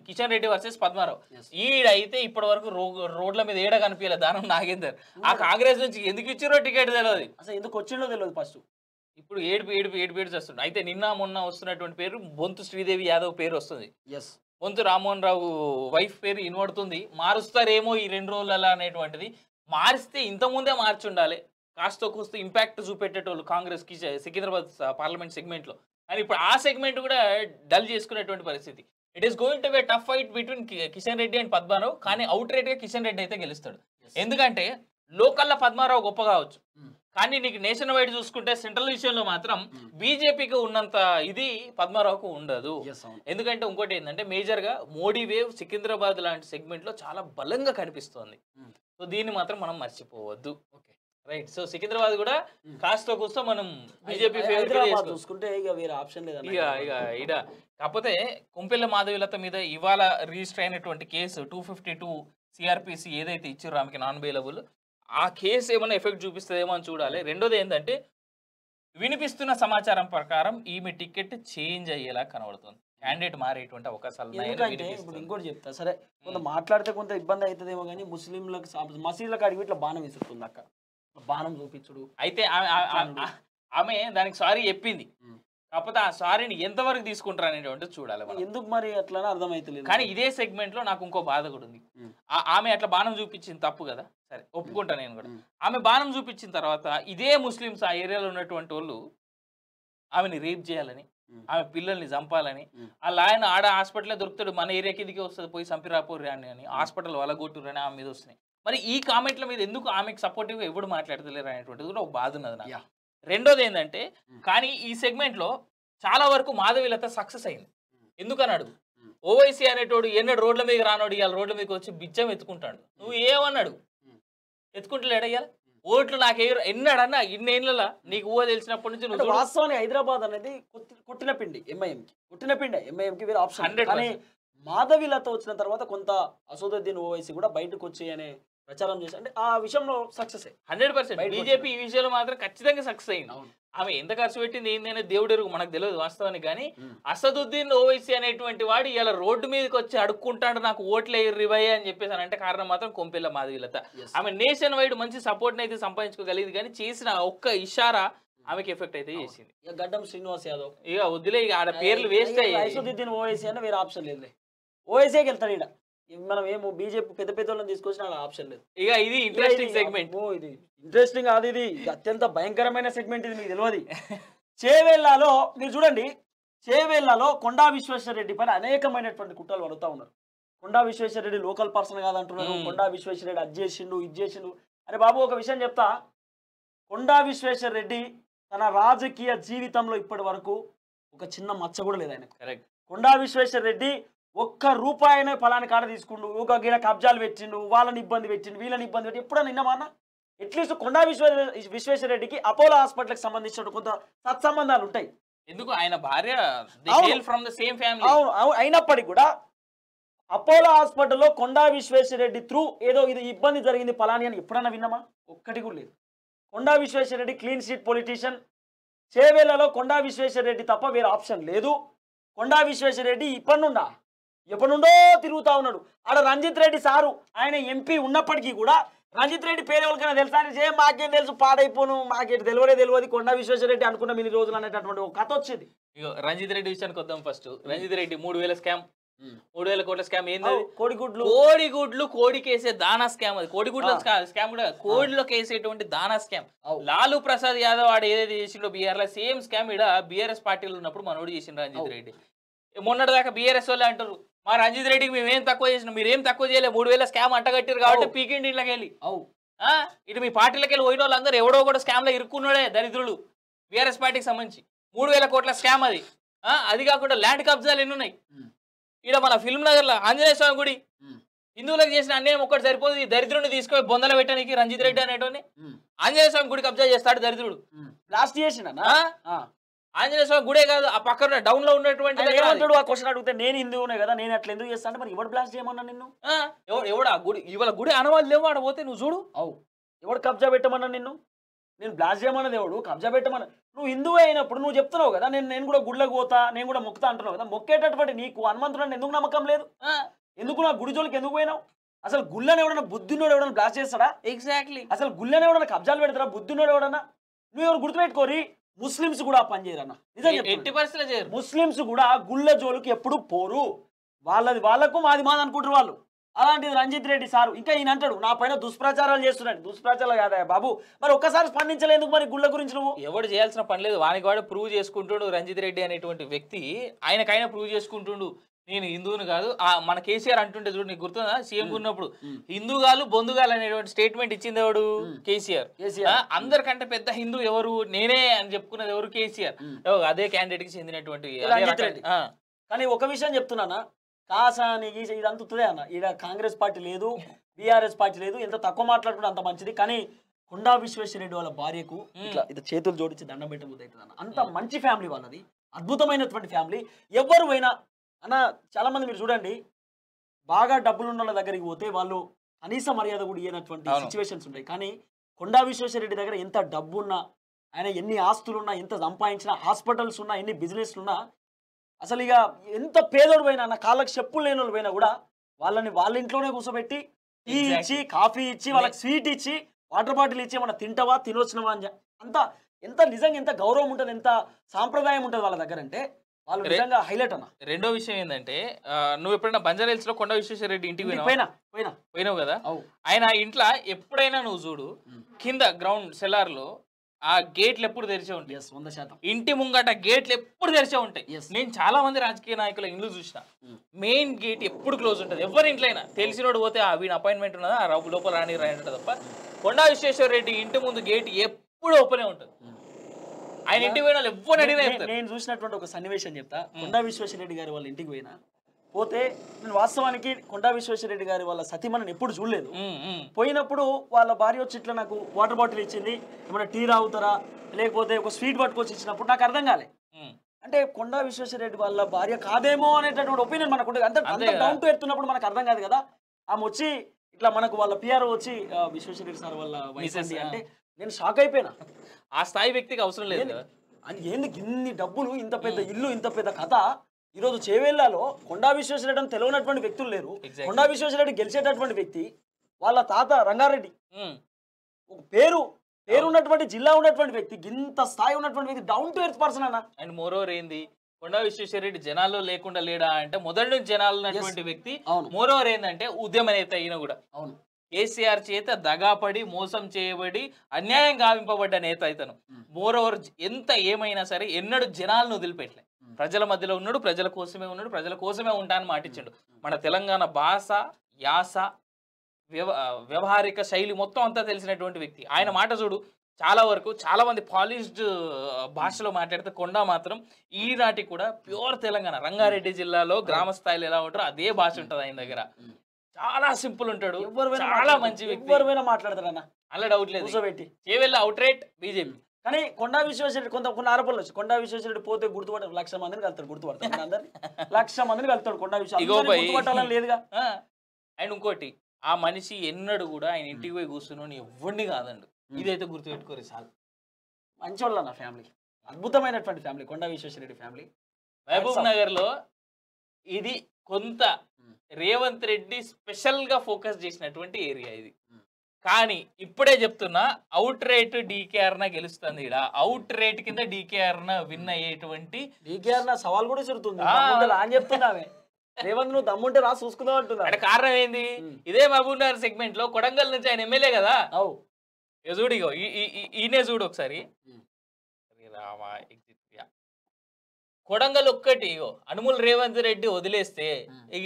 Kishan Reddy versus Padmarao. ఈడైతే ఇప్పటి వరకు రోడ్ల మీద ఏడ కనిపించలేదు దానం నాగేందర్. ఆ కాంగ్రెస్ నుంచి ఎందుకు ఇచ్చారో టికెట్ తెలియదు, అసలు ఎందుకు వచ్చిందో తెలియదు. ఫస్ట్ ఇప్పుడు ఏడు వస్తుంది. అయితే నిన్న మొన్న వస్తున్నటువంటి పేరు బొంతు శ్రీదేవి యాదవ్ పేరు వస్తుంది. బొంతు రామ్మోహన్ రావు వైఫ్ పేరు ఇన్వడుతుంది. మారుస్తారేమో ఈ 2 రోజులలో అనేటువంటిది. మారిస్తే ఇంతకుముందే మార్చి ఉండాలి. కాస్త కూస్త ఇంపాక్ట్ చూపెట్టేటోళ్ళు కాంగ్రెస్ కి సికింద్రాబాద్ పార్లమెంట్ సెగ్మెంట్ లో. కానీ ఇప్పుడు ఆ సెగ్మెంట్ కూడా డల్ చేసుకునేటువంటి పరిస్థితి. It is going to B tough fight between Kishan Reddy and Padmarao. కానీ అవుట్ రేట్ గా కిషన్ రెడ్డి అయితే గెలుస్తాడు. ఎందుకంటే లోకల్లో పద్మారావు గొప్ప కావచ్చు, కానీ నీకు నేషన్ వైడ్ చూసుకుంటే సెంట్రల్ విషయంలో మాత్రం బీజేపీకి ఉన్నంత ఇది పద్మారావుకు ఉండదు. ఎందుకంటే ఇంకోటి ఏంటంటే మేజర్ గా మోడీ వేవ్ సికింద్రాబాద్ లాంటి సెగ్మెంట్ లో చాలా బలంగా కనిపిస్తోంది. సో దీన్ని మాత్రం మనం మర్చిపోవద్దు. రైట్. సో సికింద్రాబాద్ కూడా కాస్త కూస్తో మనం బీజేపీ చూసుకుంటే ఇక వేరే ఆప్షన్ లేదు. ఇక కాకపోతే కొంపెల్ల మాధవీలత మీద ఇవాళ రిజిస్టర్ అయినటువంటి కేసు 252 సిఆర్పిసి ఏదైతే ఇచ్చారో ఆమెకి నాన్ బెయిలబుల్, ఆ కేసు ఏమైనా ఎఫెక్ట్ చూపిస్తుందేమో అని చూడాలి. రెండోది ఏంటంటే వినిపిస్తున్న సమాచారం ప్రకారం ఈమె టికెట్ చేంజ్ అయ్యేలా కనబడుతుంది. క్యాండిడేట్ మారేటువంటి అవకాశాలు ఉన్నాయి. ఇప్పుడు ఇంకోటి చెప్తా, సరే కొంత మాట్లాడితే కొంత ఇబ్బంది అవుతుందేమో కానీ ముస్లింలకు మసీదులకు అడిగి ఇట్లా బాణం విసురుతుంది, అక్క బాణం చూపించుడు. అయితే ఆమె దానికి సారీ చెప్పింది, కాకపోతే ఆ సారీని ఎంతవరకు తీసుకుంటారు అనేటువంటి చూడాలి. ఎందుకు మరి అట్లా అర్థమైతలేదు. కానీ ఇదే సెగ్మెంట్ లో నాకు ఇంకో బాధ కూడా ఉంది. ఆమె అట్లా బాణం చూపించింది తప్పు కదా, సరే ఒప్పుకుంటా నేను కూడా. ఆమె బాణం చూపించిన తర్వాత ఇదే ముస్లిమ్స్ ఆ ఏరియాలో ఉన్నటువంటి వాళ్ళు ఆమెని రేప్ చేయాలని, ఆమె పిల్లల్ని చంపాలని, ఆ ఆయన ఆడ హాస్పిటల్లో దొరుకుతాడు, మన ఏరియా కిందకి వస్తుంది, పోయి చంపిరాపోర్రి అని హాస్పిటల్ వలగొట్టురని ఆమె మీద వస్తున్నాయి. మరి ఈ కామెంట్ల మీద ఎందుకు ఆమెకు సపోర్టివ్ గా ఎవడు మాట్లాడతలేరు అనేటువంటిది కూడా ఒక బాధ ఉన్నది నాకు. రెండోది ఏంటంటే కానీ ఈ సెగ్మెంట్ లో చాలా వరకు మాధవీలత సక్సెస్ అయింది. ఎందుకని అడుగు, ఓవైసీ అనేటోడు ఎన్నడు రోడ్ల మీద రానోడు ఇవాళ రోడ్ల మీదకి వచ్చి బిచ్చం ఎత్తుకుంటాడు. నువ్వు ఏమన్నాడు, ఎత్తుకుంటలేడు అయ్యాలి ఓట్లు నాకు ఎన్నడన్నా ఇన్నేళ్ళ నీకు ఊహ తెలిసినప్పటి నుంచి నువ్వు. వాస్తవానికి హైదరాబాద్ అనేది కొట్టిన పిండి ఎంఐఎంకి వేరే ఆప్షన్. కానీ మాధవీలత వచ్చిన తర్వాత కొంత అసదుద్దీన్ ఓవైసీ కూడా బయటకు వచ్చి అనే ప్రచారం చేసి అంటే ఆ విషయంలో సక్సెస్ 100%. బీజేపీ ఈ విషయంలో మాత్రం ఖచ్చితంగా సక్సెస్ అయింది. ఆమె ఎంత ఖర్చు పెట్టింది ఏంటనే దేవుడు మనకు తెలియదు వాస్తవానికి. కానీ అసదుద్దీన్ ఓవైసీ అనేటువంటి వాడు ఇలా రోడ్డు మీదకి వచ్చి అడుక్కుంటాడు నాకు ఓట్లే రివై అని చెప్పేసి అంటే కారణం మాత్రం కొంపెల్ల మాధవీలత. ఆమె నేషన్ వైడ్ మంచి సపోర్ట్ అయితే సంపాదించుకోగలిగింది, కానీ చేసిన ఒక్క ఇషారా ఆమెకి ఎఫెక్ట్ అయితే చేసింది. గడ్డం శ్రీనివాస్ యాదవ్ ఇక వద్దులే, ఇక ఆడ పేర్లు వేస్ట్ అయ్యాయి. అసదుద్దీన్ ఓవైసీ అని వేరే ఆప్షన్ లేదు, ఓవైసీకి వెళ్తాడు. ఇక్కడ మనం ఏమో బీజేపీ పెద్ద వాళ్ళని తీసుకొచ్చిన ఆప్షన్ లేదు. ఇక ఇది ఇంట్రెస్టింగ్ సెగ్మెంట్. ఇది ఇంట్రెస్టింగ్ కాదు, ఇది అత్యంత భయంకరమైన సెగ్మెంట్. ఇది మీకు తెలియదు. చేవేళ్లలో మీరు చూడండి, చేవేళ్లలో కొండా విశ్వేశ్వర రెడ్డి పైన అనేకమైనటువంటి కుట్రలు పడుతూ ఉన్నారు. కొండా విశ్వేశ్వర రెడ్డి లోకల్ పర్సన్ కాదంటున్నారు, కొండా విశ్వేశ్వర రెడ్డి అది చేసిండు ఇది చేసిండు. అరే బాబు ఒక విషయం చెప్తా, కొండా విశ్వేశ్వర రెడ్డి తన రాజకీయ జీవితంలో ఇప్పటి వరకు ఒక చిన్న మచ్చ కూడా లేదు ఆయనకు. కొండా విశ్వేశ్వర రెడ్డి ఒక్క రూపాయినే ఫలాని కాడ తీసుకుండు, ఒక గిడ కబ్జాలు పెట్టిండు, వాళ్ళని ఇబ్బంది పెట్టిండు, వీళ్ళని ఇబ్బంది పెట్టి ఎప్పుడైనా నిన్నమానా? అట్లీస్ట్ కొండా విశ్వేశ్వర రెడ్డికి అపోలో హాస్పిటల్కి సంబంధించిన కొంత సత్సంబంధాలు ఉంటాయి. ఎందుకు ఆయన భార్య ఫ్రమ్ ద సేమ్ ఫ్యామిలీ. అయినప్పటికీ కూడా అపోలో హాస్పిటల్లో కొండా విశ్వేశ్వర రెడ్డి త్రూ ఏదో ఇది ఇబ్బంది జరిగింది ఫలాని అని ఎప్పుడైనా విన్నామా? ఒక్కటి కూడా లేదు. Konda Vishweshwara Reddy clean sheet politician. చేవేళ్లలో కొండా విశ్వేశ్వర రెడ్డి తప్ప వేరే ఆప్షన్ లేదు. కొండా విశ్వేశ్వర రెడ్డి ఎప్పటి నుండో తిరుగుతూ ఉన్నాడు. ఆడ రంజిత్ రెడ్డి సారు ఆయన ఎంపీ ఉన్నప్పటికీ కూడా రంజిత్ రెడ్డి పేరు ఎవరికైనా తెలుసా అని మాకేం తెలుసు పాడైపోను మాకేం తెలియదు కొండా విశ్వేశ్వరరెడ్డి అనుకున్న ఇన్ని రోజులు అనేటటువంటి ఒక కథ వచ్చింది. ఇగో రంజిత్ రెడ్డి విషయానికి వద్దాం ఫస్ట్. రంజిత్ రెడ్డి 3,000 స్కామ్, 3,000 కోట్ల స్కామ్ ఏంది? కోడిగుడ్లు కోడికేసే దానా స్కామ్. అది కోడిగుడ్ల స్కామ్ కూడా కోడిలోకి వేసేటువంటి దానా స్కామ్. లాలూ ప్రసాద్ యాదవ్ ఆడ ఏదైతే చేసిండో బీఆర్ లో సేమ్ స్కామ్ ఇడ బీఆర్ఎస్ పార్టీలో ఉన్నప్పుడు మనోడు చేసిండు రంజిత్ రెడ్డి. మొన్నటి దాకా బీఆర్ఎస్ వాళ్ళే అంటారు మా రంజిత్ రెడ్డికి మేమేం తక్కువ చేసినాం, మీరేం తక్కువ చేయలేదు, 3,000 స్కామ్ అంటగట్టారు కాబట్టి పీకిండి ఇళ్ళకి వెళ్ళి. ఇటు మీ పార్టీలోకి వెళ్ళి పోయిన వాళ్ళందరూ ఎవడో కూడా స్కామ్ లో ఇరుక్కున్నాడే దరిద్రులు. బీఆర్ఎస్ పార్టీకి సంబంధించి 3,000 కోట్ల స్కామ్ అది. అది కాకుండా ల్యాండ్ కబ్జాలు ఎన్ని ఉన్నాయి ఇక్కడ మన ఫిల్మ్ నగర్ లో ఆంజనేయ స్వామి గుడి. హిందువులకు చేసిన అన్యాయం ఒక్కటి సరిపోదు, ఈ దరిద్రుడిని తీసుకొని బొందల పెట్టడానికి రంజిత్ రెడ్డి అనేటోని ఆంజనేయ స్వామి గుడి కబ్జా చేస్తాడు దరిద్రుడు. లాస్ట్ చేసిన ఆంజనేయ స్వామి గుడే కాదు ఆ పక్కన డౌన్ లో ఉన్నటువంటి ఆ క్వశ్చన్ అడిగితే నేను హిందువునే కదా నేను అట్లా ఎందుకు చేస్తా అంటే మరి ఎవడు బ్లాస్ట్ చేయమన్నా నిన్ను? ఎవడు ఆ గుడి ఇవాళ గుడి అనవాళ్ళు లేవు ఆడ పోతే నువ్వు చూడు. ఎవడు కబ్జా పెట్టమన్నా నిన్ను? నేను బ్లాస్ట్ చేయమన్నది ఎవడు? కబ్జా పెట్టమన్నా నువ్వు హిందువు అయినప్పుడు నువ్వు చెప్తున్నావు కదా నేను కూడా గుడ్లకు పోతా నేను కూడా మొక్కుతా అంటున్నావు కదా. మొక్కేటటువంటి నీకు హనుమంతుడు ఎందుకు నమ్మకం లేదు? ఎందుకు నా గుడి జోలికి ఎందుకు పోయినావు? అసలు గుళ్ళని ఎవడన్నా బుద్ధినోడు ఎవడన్నా బ్లాస్ట్ చేస్తాడా? ఎగ్జాక్ట్లీ. అసలు గుళ్ళని ఎవడన్నా కబ్జాలు పెడతారా? బుద్ధినోడు ఎవడన్నా? నువ్వు ఎవరు గుర్తుపెట్టుకోరి ముస్లిమ్స్ కూడా పని చేయరన్న. ఎట్టి పరిస్థితుల్లో చేయరు. ముస్లిమ్స్ కూడా గుళ్ళ జోలికి ఎప్పుడు పోరు. వాళ్ళది వాళ్ళకు మాది మాది అనుకుంటారు వాళ్ళు. అలాంటిది రంజిత్ రెడ్డి సారు ఇంకా ఈయన అంటాడు నా పైన దుష్ప్రచారాలు చేస్తున్నాడు. దుష్ప్రచారాలు కాదా బాబు? మరి ఒక్కసారి స్పందించలేందుకు మరి గుళ్ళ గురించి నువ్వు? ఎవడు చేయాల్సిన పని లేదు, వానికి వాడు ప్రూవ్ చేసుకుంటుడు. రంజిత్ రెడ్డి అనేటువంటి వ్యక్తి ఆయనకైనా ప్రూవ్ చేసుకుంటుండు నేను హిందువుని కాదు. మన కేసీఆర్ అంటుంటే చూడు నీకు గుర్తుందా సీఎం ఉన్నప్పుడు హిందూగాలు బొందుగాలు అనేటువంటి స్టేట్మెంట్ ఇచ్చింది ఎవడు? కేసీఆర్. అందరికంటే పెద్ద హిందూ ఎవరు? నేనే అని చెప్పుకున్నది ఎవరు? కేసీఆర్. అదే క్యాండిడేట్ కి చెందినటువంటి రంజిత్ రెడ్డి. కానీ ఒక విషయం చెప్తున్నానా కాసాని ఇదంతా ఉత్తదే అన్న. ఈడ కాంగ్రెస్ పార్టీ లేదు బీఆర్ఎస్ పార్టీ లేదు. ఎంత తక్కువ మాట్లాడుకుంటే అంత మంచిది. కానీ కొండా విశ్వేశ్వరరెడ్డి వాళ్ళ భార్యకు ఇట్లా చేతులు జోడించి దండం పెట్టబోతుంది అవుతుంది అన్న. అంత మంచి ఫ్యామిలీ వాళ్ళది, అద్భుతమైనటువంటి ఫ్యామిలీ. ఎవరు పోయినా అన్న చాలా మంది మీరు చూడండి బాగా డబ్బులు ఉన్న వాళ్ళ దగ్గరికి పోతే వాళ్ళు కనీస మర్యాద కూడా ఇయ్యనటువంటి సిచ్యువేషన్స్ ఉంటాయి. కానీ కొండా విశ్వేశ్వరరెడ్డి దగ్గర ఎంత డబ్బు ఉన్నా ఆయన ఎన్ని ఆస్తులున్నా ఎంత సంపాదించినా హాస్పిటల్స్ ఉన్నా ఎన్ని బిజినెస్లు ఉన్నా అసలు ఇక ఎంత పేదోడు పోయినా అన్న కాళ్ళకి చెప్పులు లేని వాళ్ళు పోయినా కూడా వాళ్ళని వాళ్ళ ఇంట్లోనే కూర్చోబెట్టి టీ ఇచ్చి కాఫీ ఇచ్చి వాళ్ళకి స్వీట్ ఇచ్చి వాటర్ బాటిల్ ఇచ్చి ఏమన్నా తింటావా తినొచ్చినవా అని అంత ఎంత నిజంగా ఎంత గౌరవం ఉంటుంది ఎంత సాంప్రదాయం ఉంటుంది వాళ్ళ దగ్గర అంటే వాళ్ళు నిజంగా హైలైట్ అన్న. రెండో విషయం ఏంటంటే నువ్వు ఎప్పుడైనా బంజారాహిల్స్ లో కొండా విశ్వేశ్వరరెడ్డి ఇంటికి పోయినావు కదా. ఆయన ఇంట్లో ఎప్పుడైనా నువ్వు చూడు కింద గ్రౌండ్ సెల్లార్ లో ఆ గేట్లు ఎప్పుడు తెరిచే ఉంటాయి. 100%. ఇంటి ముంగట గేట్లు ఎప్పుడు తెరిచే ఉంటాయి. నేను చాలా మంది రాజకీయ నాయకుల ఇండ్లు చూసిన మెయిన్ గేట్ ఎప్పుడు క్లోజ్ ఉంటుంది. ఎవరి ఇంట్లో అయినా తెలిసినోడు పోతే వీని అపాయింట్మెంట్ ఉన్నదా లోపల రాని తప్ప కొండా విశ్వేశ్వరరెడ్డి ఇంటి ముందు గేట్ ఎప్పుడు ఓపెనే ఉంటుంది. ఆయన ఇంటికి పోయిన వాళ్ళు ఎవరు అడిగినా నేను చూసినటువంటి ఒక సన్నివేశం చెప్తా. కొండా విశ్వేశ్వరరెడ్డి గారి వాళ్ళ ఇంటికి పోతే నేను వాస్తవానికి కొండా విశ్వేశ్వరరెడ్డి గారి వాళ్ళ సతీమణిని ఎప్పుడు చూడలేదు. పోయినప్పుడు వాళ్ళ భార్య వచ్చి ఇట్లా నాకు వాటర్ బాటిల్ ఇచ్చింది ఏమైనా టీ తాగుతారా లేకపోతే ఒక స్వీట్ పట్టుకొచ్చి ఇచ్చినప్పుడు నాకు అర్థం కాలే. అంటే కొండా విశ్వేశ్వరరెడ్డి వాళ్ళ భార్య కాదేమో అనేటటువంటి ఒపీనియన్ మనకు ఉంటుంది. అంత డౌన్ టు ఎత్తున్నప్పుడు మనకు అర్థం కాదు కదా. ఆమె వచ్చి ఇట్లా మనకు వాళ్ళ పిఆర్ వచ్చి విశ్వేశ్వరరెడ్డి సార్ వాళ్ళ వైఫ్ అంటే నేను షాక్ అయిపోయినా. ఆ స్థాయి వ్యక్తికి అవసరం లేదు ఏంది ఇన్ని డబ్బులు ఇంత పెద్ద ఇల్లు ఇంత పెద్ద కథ. ఈరోజు చేవేళ్లలో కొండా విశ్వేశ్వరరెడ్డి అని తెలియనటువంటి వ్యక్తులు లేరు. కొండా విశ్వేశ్వరరెడ్డి గెలిచేటటువంటి వ్యక్తి వాళ్ళ తాత రంగారెడ్డి ఒక పేరున్నటువంటి జిల్లా ఉన్నటువంటి వ్యక్తి ఇంత స్థాయి ఉన్నటువంటి వ్యక్తి డౌన్ టు ఎర్త్ పర్సన్ అన్న. అండ్ మోరోవర్ ఏంది కొండా విశ్వేశ్వరరెడ్డి జనాల్లో లేకుండా లేడా అంటే మొదటి నుంచి జనాలు ఉన్నటువంటి వ్యక్తి. మోరోవర్ ఏంటంటే ఉద్యమ నేత ఈయన కూడా కేసీఆర్ చేత దగాపడి మోసం చేయబడి అన్యాయం గావింపబడ్డ నేత ఇతను. మోరోవర్ ఎంత ఏమైనా సరే ఎన్నడూ జనాలను వదిలిపెట్టలే. ప్రజల మధ్యలో ఉన్నాడు, ప్రజల కోసమే ఉన్నాడు, ప్రజల కోసమే ఉంటానని మాటిచ్చాడు. మన తెలంగాణ భాష యాస వ్యవహారిక శైలి మొత్తం అంతా తెలిసినటువంటి వ్యక్తి. ఆయన మాట చూడు చాలా వరకు చాలా మంది పాలిష్డ్ భాషలో మాట్లాడితే కొండా మాత్రం ఈనాటి కూడా ప్యూర్ తెలంగాణ రంగారెడ్డి జిల్లాలో గ్రామ స్థాయిలో ఎలా ఉంటారో అదే భాష ఉంటుంది ఆయన దగ్గర. చాలా సింపుల్ ఉంటాడు, చాలా మంచి వ్యక్తి. ఎవరైనా మాట్లాడతారన్న అలా డౌట్ లేదు. Chevella out right BJP. కానీ కొండా విశ్వేశ్వరరెడ్డి కొన్ని ఆరోపణలు వచ్చి కొండా విశ్వేశ్వరరెడ్డి పోతే గుర్తుపట్టారు 1,00,000 మందిని కలుతాడు. గుర్తుపడతాడు అందరినీ 1,00,000 మందిని కలుతాడు కొండా విశ్వేశ్వరరెడ్డి. గుర్తుపట్టాలని లేదుగా. అండ్ ఇంకోటి ఆ మనిషి ఎన్నడు కూడా ఆయన ఇంటికి పోయి కూర్చున్నాను ఎవరిని కాదండు. ఇదైతే గుర్తుపెట్టుకోరు చాలు. మంచి వాళ్ళ నా ఫ్యామిలీ అద్భుతమైనటువంటి ఫ్యామిలీ కొండా విశ్వేశ్వరరెడ్డి ఫ్యామిలీ. మహబూబ్ నగర్ లో ఇది కొంత రేవంత్ రెడ్డి స్పెషల్ గా ఫోకస్ చేసినటువంటి ఏరియా ఇది. కానీ ఇప్పుడే చెప్తున్నా అవుట్ రేట్ డీకే అరుణ గెలుస్తుంది ఇక్కడ. అవుట్ రేట్ కింద డీకే అరుణ విన్ అయ్యేటువంటి డీకే అరుణ సవాల్ కూడా చెరుతుంది అని చెప్తున్నావే. రేవంత్ నువ్వు దమ్ముంటే రా చూసుకుందాం అంటున్నా. అంటే కారణం ఏంది? ఇదే మహబూబ్ నగర్ సెగ్మెంట్ లో కొడంగల్ నుంచి ఆయన ఎమ్మెల్యే కదా. చూడు ఇగో ఈయనే చూడు ఒకసారి. కొడంగల్ ఒక్కటి ఇగో అనుముల్ రేవంత్ రెడ్డి వదిలేస్తే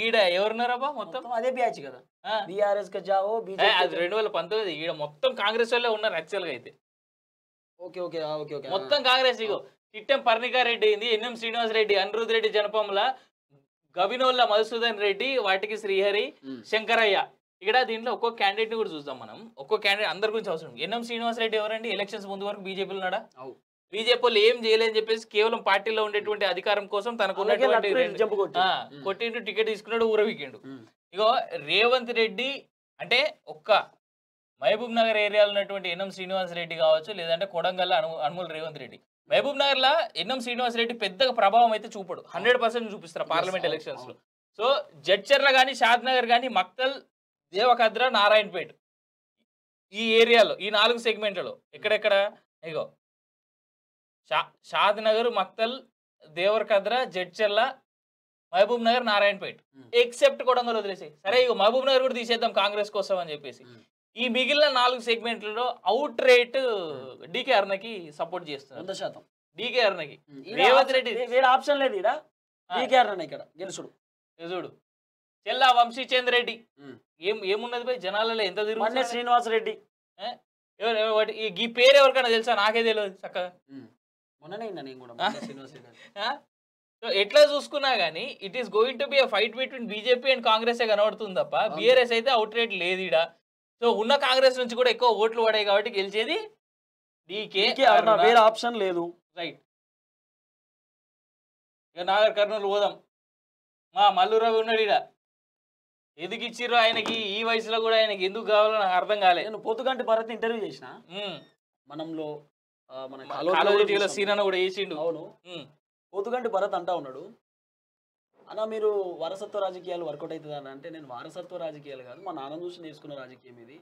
ఈడ ఎవరున్నారబ్బా మొత్తం అదే బ్యాచ్ కదా. బీఆర్ఎస్ కా జావో బీజేపీ. అది 2019 ఈడ మొత్తం కాంగ్రెస్ వాళ్ళే ఉన్నారు యాక్చువల్ గా అయితే. ఓకే ఓకే ఓకే ఓకే మొత్తం కాంగ్రెస్. ఇగో కిట్టెం పర్ణికారెడ్డి అయింది, ఎన్ఎం శ్రీనివాస్ రెడ్డి, అనిరుద్ రెడ్డి జనపంల, గవినోళ్ళ మధుసూదన్ రెడ్డి, వాటికి శ్రీహరి, శంకరయ్య. ఇక్కడ దీంట్లో ఒక్కొక్క క్యాండిడేట్ ని కూడా చూద్దాం మనం. ఒక్కొక్క క్యాండిడేట్ అందరి గురించి అవసరం. ఎన్ఎం శ్రీనివాస్ రెడ్డి ఎవరండి? ఎలక్షన్స్ ముందు వరకు బీజేపీలో ఉన్నాడా? బీజేపీ వాళ్ళు ఏం చేయలేని చెప్పేసి కేవలం పార్టీలో ఉండేటువంటి అధికారం కోసం తనకు ఉన్నటువంటి కొట్టిండు, టికెట్ తీసుకున్నాడు, ఊరవీకిండు. ఇగో రేవంత్ రెడ్డి అంటే ఒక్క మహబూబ్ నగర్ ఏరియాలో ఉన్నటువంటి ఎన్ఎం శ్రీనివాస్ రెడ్డి కావచ్చు, లేదంటే కొడంగల్ అనుమూల్ రేవంత్ రెడ్డి. మహబూబ్ నగర్ లా ఎన్ఎం శ్రీనివాస్ రెడ్డి పెద్దగా ప్రభావం అయితే చూపడు, 100% చూపిస్తారు పార్లమెంట్ ఎలక్షన్స్ లో. సో జడ్చర్ల కానీ, షాద్ నగర్ కానీ, మక్తల్, దేవకద్ర, నారాయణపేట్ ఈ ఏరియాలో ఈ 4 సెగ్మెంట్లలో ఎక్కడెక్కడ ఇగో షాద్ నగర్, మక్తల్, దేవరకద్ర, జడ్చర్ల, మహబూబ్ నగర్, నారాయణపేట్ ఎక్సెప్ట్ కొడంగల్ వదిలేసి. సరే ఇగో మహబూబ్ నగర్ కూడా తీసేద్దాం కాంగ్రెస్ కోసం అని చెప్పేసి. ఈ మిగిలిన 4 సెగ్మెంట్లలో అవుట్ రేట్ డీకే అరుణకి సపోర్ట్ చేస్తున్నారు 100%. డీకే అరుణకి. రేవంత్ రెడ్డి వేరే ఆప్షన్ లేదు ఇక్కడ. డీకే అరుణ ఇక్కడ గెలుచుడు. చూడు చెల్లా వంశీచంద్ర రెడ్డి ఏమున్నది పోయి జనాలలో ఎంత తిరుగుతుంది. శ్రీనివాస్ రెడ్డి ఈ పేరు ఎవరికైనా తెలుసా? నాకే తెలియదు చక్కగా. ఎట్లా చూసుకున్నా గానీ it is going to B fight between BJP and Congress కనబడుతుంది తప్ప బీఆర్ఎస్ అయితే అవుట్ రేట్ లేదు ఈడ. సో ఉన్న కాంగ్రెస్ నుంచి కూడా ఎక్కువ ఓట్లు పడాయి కాబట్టి గెలిచేది డీకే అరుణ, వేరే ఆప్షన్ లేదు. రైట్. ఇక నాగర్ కర్నూలు పోదాం. మా మల్లురావు ఉన్నాడు ఈడ. ఎందుకు ఇచ్చిర్రు ఆయనకి? ఈ వయసులో కూడా ఆయనకి ఎందుకు కావాలో నాకు అర్థం కాలేదు. నేను పోతుగంటి భరత్ ఇంటర్వ్యూ చేసిన మనంలో సీనన్న కూడా వేసిండు. అవును, పోతుగంటి భరత్ అంటా ఉన్నాడు, అన్న మీరు వారసత్వ రాజకీయాలు వర్కౌట్ అవుతుంది అని అంటే, నేను వారసత్వ రాజకీయాలు కాదు, మా నాన్న చూసి నేర్చుకున్న రాజకీయం ఇది.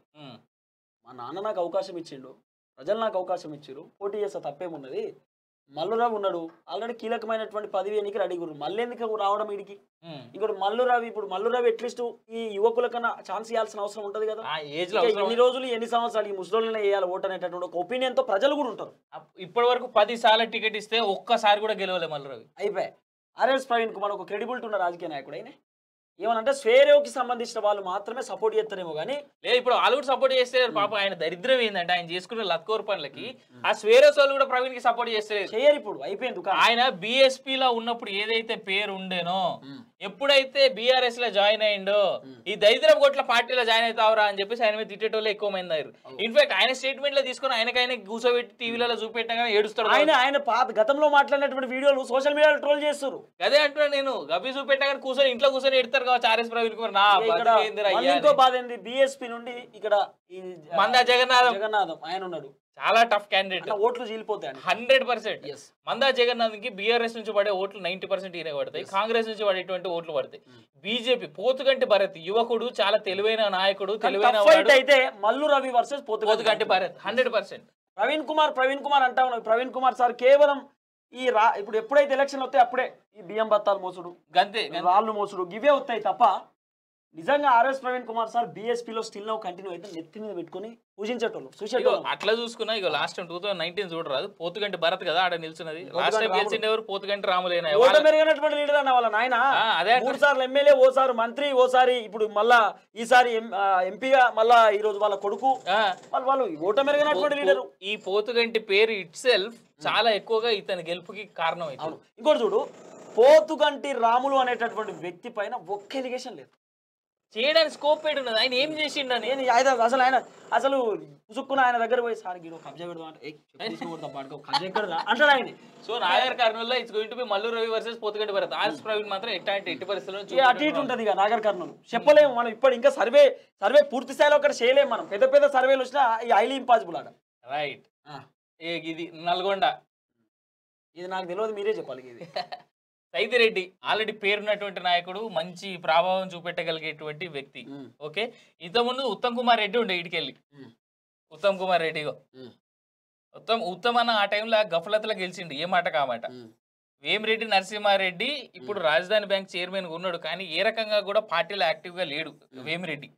మా నాన్న నాకు అవకాశం ఇచ్చిండు, ప్రజలు నాకు అవకాశం ఇచ్చారు, పోటీ చేస్తే తప్పేమున్నది. మల్లురావు ఉన్నాడు, ఆల్రెడీ కీలకమైనటువంటి పదవి ఎన్నికలు అడిగురు, మళ్ళీ ఎందుకు రావడం వీడికి? ఇంకోటి మల్లురావు, ఇప్పుడు మల్లురావు అట్లీస్ట్ ఈ యువకుల కన్నా ఛాన్స్ ఇవ్వాల్సిన అవసరం ఉంటది కదా. ఎన్ని రోజులు ఎన్ని సంవత్సరాలు ఈ ముసలోళ్ళనే వేయాలి ఓటు అనేటటువంటి ఒక ఒపీనియన్ తో ప్రజలు కూడా ఉంటారు. ఇప్పటి వరకు 10 సార్లు టికెట్ ఇస్తే ఒక్కసారి కూడా గెలవలే మల్లురావు. అయిపోయి ఆర్ఎస్ ప్రవీణ్ కుమార్ ఒక క్రెడిబిలిటీ ఉన్న రాజకీయ నాయకుడు. అయినా ఏమనంటే స్వేరేవ్కి సంబంధించిన వాళ్ళు మాత్రమే సపోర్ట్ చేస్తారేమో కానీ లేదు ఇప్పుడు వాళ్ళు కూడా సపోర్ట్ చేస్తే పాప. ఆయన దరిద్రం ఏంటంటే ఆయన చేసుకున్న లత్కోర్ పనులకి ఆ స్వేరేవ్స్ వాళ్ళు కూడా ప్రవీణ్ కి సపోర్ట్ చేస్తలేదు. చేయరు ఇప్పుడు, అయిపోయింది. ఆయన బిఎస్పీ లో ఉన్నప్పుడు ఏదైతే పేరు ఉండేనో, ఎప్పుడైతే బీఆర్ఎస్ లో జాయిన్ అయ్యిండో ఈ దరిద్రం కొట్ల పార్టీలో జాయిన్ అవుతావరా అని చెప్పేసి ఆయన మీద తిట్టేటోళ్ళు ఎక్కువ మంది అయ్యారు. ఇన్ఫాక్ట్ ఆయన స్టేట్మెంట్ లో తీసుకుని ఆయన కూర్చోబెట్టి టీవీలలో చూపెట్టినా ఏడుస్తాడు. ఆయన పాత గతంలో మాట్లాడినటువంటి వీడియోలు సోషల్ మీడియాలో ట్రోల్ చేస్తారు. అదే అంటున్నా నేను, గబ్బి చూపెట్టా కానీ కూర్చొని ఇంట్లో కూర్చొని ఎడతారు కావచ్చు ఆర్ఎస్ ప్రవీణ్ కుమార్. ఇంకో బాధ ఏంది, బిఎస్పీ నుండి ఇక్కడ మందా జగన్నాథం ఆయన ఉన్నాడు, చాలా టఫ్ క్యాండిడేట్. ఓట్లు చీలిపోతాయి 100%. మందా జగన్నాథ్ కి బీఆర్ఎస్ నుంచి పడే ఓట్లు 90% ఈయన పడతాయి, కాంగ్రెస్ నుంచి పడేటువంటి ఓట్లు పడతాయి. బీజేపీ పోతుగంటి భరత్ యువకుడు, చాలా తెలివైన నాయకుడు, తెలివైన అయితే మల్లు రవి వర్సెస్ పోతుగంటి భరత్ 100%. ప్రవీణ్ కుమార్ అంటా ఉన్నాడు. ప్రవీణ్ కుమార్ సార్ కేవలం ఈ ఇప్పుడు ఎప్పుడైతే ఎలక్షన్ వస్తాయి అప్పుడే ఈ బియ్యం బత్తాలు మోసుడు, గంతే రాళ్ళు మోసుడు గివే వస్తాయి తప్ప నిజంగా ఆర్ఎస్ ప్రవీణ్ కుమార్ సార్ బీఎస్పీలో స్టిల్ నౌ కంటిన్యూ అయితే నెత్తి మీద పెట్టుకుని పూజించేటోళ్ళు చూసేటోళ్ళు. అట్లా చూసుకున్నా ఇక లాస్ట్ 2019 చూడరాదు, పోతుగంటి భరత్ కదా ఆడ నిల్చున్నది. లాస్ట్ టైం గెలిచింది ఎవరు? పోతుగంటి రాములేనా. మెరుగైనటువంటి లీడర్ అన్న వాళ్ళ నాయన. అదే 3 సార్లు ఎమ్మెల్యే, ఓసారి మంత్రి, ఓసారి ఇప్పుడు మళ్ళా ఈసారి ఎంపీగా, మళ్ళా ఈ రోజు వాళ్ళ కొడుకు, వాళ్ళు ఓట మెరుగైనటువంటి లీడర్. ఈ పోతుగంటి పేరు ఇట్ సెల్ఫ్ చాలా ఎక్కువగా ఇతని గెలుపుకి కారణం అవుతుంది. ఇంకోటి చూడు, పోతుగంటి రాములు అనేటటువంటి వ్యక్తి పైన ఒక్క ఎలిగేషన్ లేదు, చేయడానికి స్కోప్ ఉన్నది. ఆయన ఏం చేసిండని అసలు ఆయన అసలు పుసుక్కున ఆయన దగ్గర పోయి సార్ గీడో కబ్జా పెడదాం అంటే అంటాడు ఆయన. So Nagar Kurnool it's going to B Mallu Ravi versus Pothuganti Bharat. RS Praveen మాత్రం ఎట్టి పరిస్థితుల్లో అటు ఇటు ఉంటది ఇక నాగర్ కర్నూలు చెప్పలేము మనం. ఇప్పుడు ఇంకా సర్వే పూర్తి స్థాయిలో ఒకటి చేయలేము మనం. పెద్ద సర్వేలు వచ్చినా ఈ హైలీ ఇంపాసిబుల్ ఆడ. రైట్. ఇది నల్గొండ, ఇది నాకు తెలియదు, మీరే చెప్పాలి. ఇది సైదిరెడ్డి ఆల్రెడీ పేరున్నటువంటి నాయకుడు, మంచి ప్రభావం చూపెట్టగలిగేటువంటి వ్యక్తి. ఓకే, ఇంతకుముందు ఉత్తమ్ కుమార్ రెడ్డి ఉండే ఇటుకెళ్ళి. ఉత్తమ్ కుమార్ రెడ్డి ఉత్తమ్ అన్న ఆ టైంలో గఫలతలో గెలిచిండు, ఏ మాట కామాట. వేమిరెడ్డి నరసింహారెడ్డి ఇప్పుడు రాజధాని బ్యాంక్ చైర్మన్ ఉన్నాడు, కానీ ఏ రకంగా కూడా పార్టీలో యాక్టివ్ గా లేడు వేమిరెడ్డి.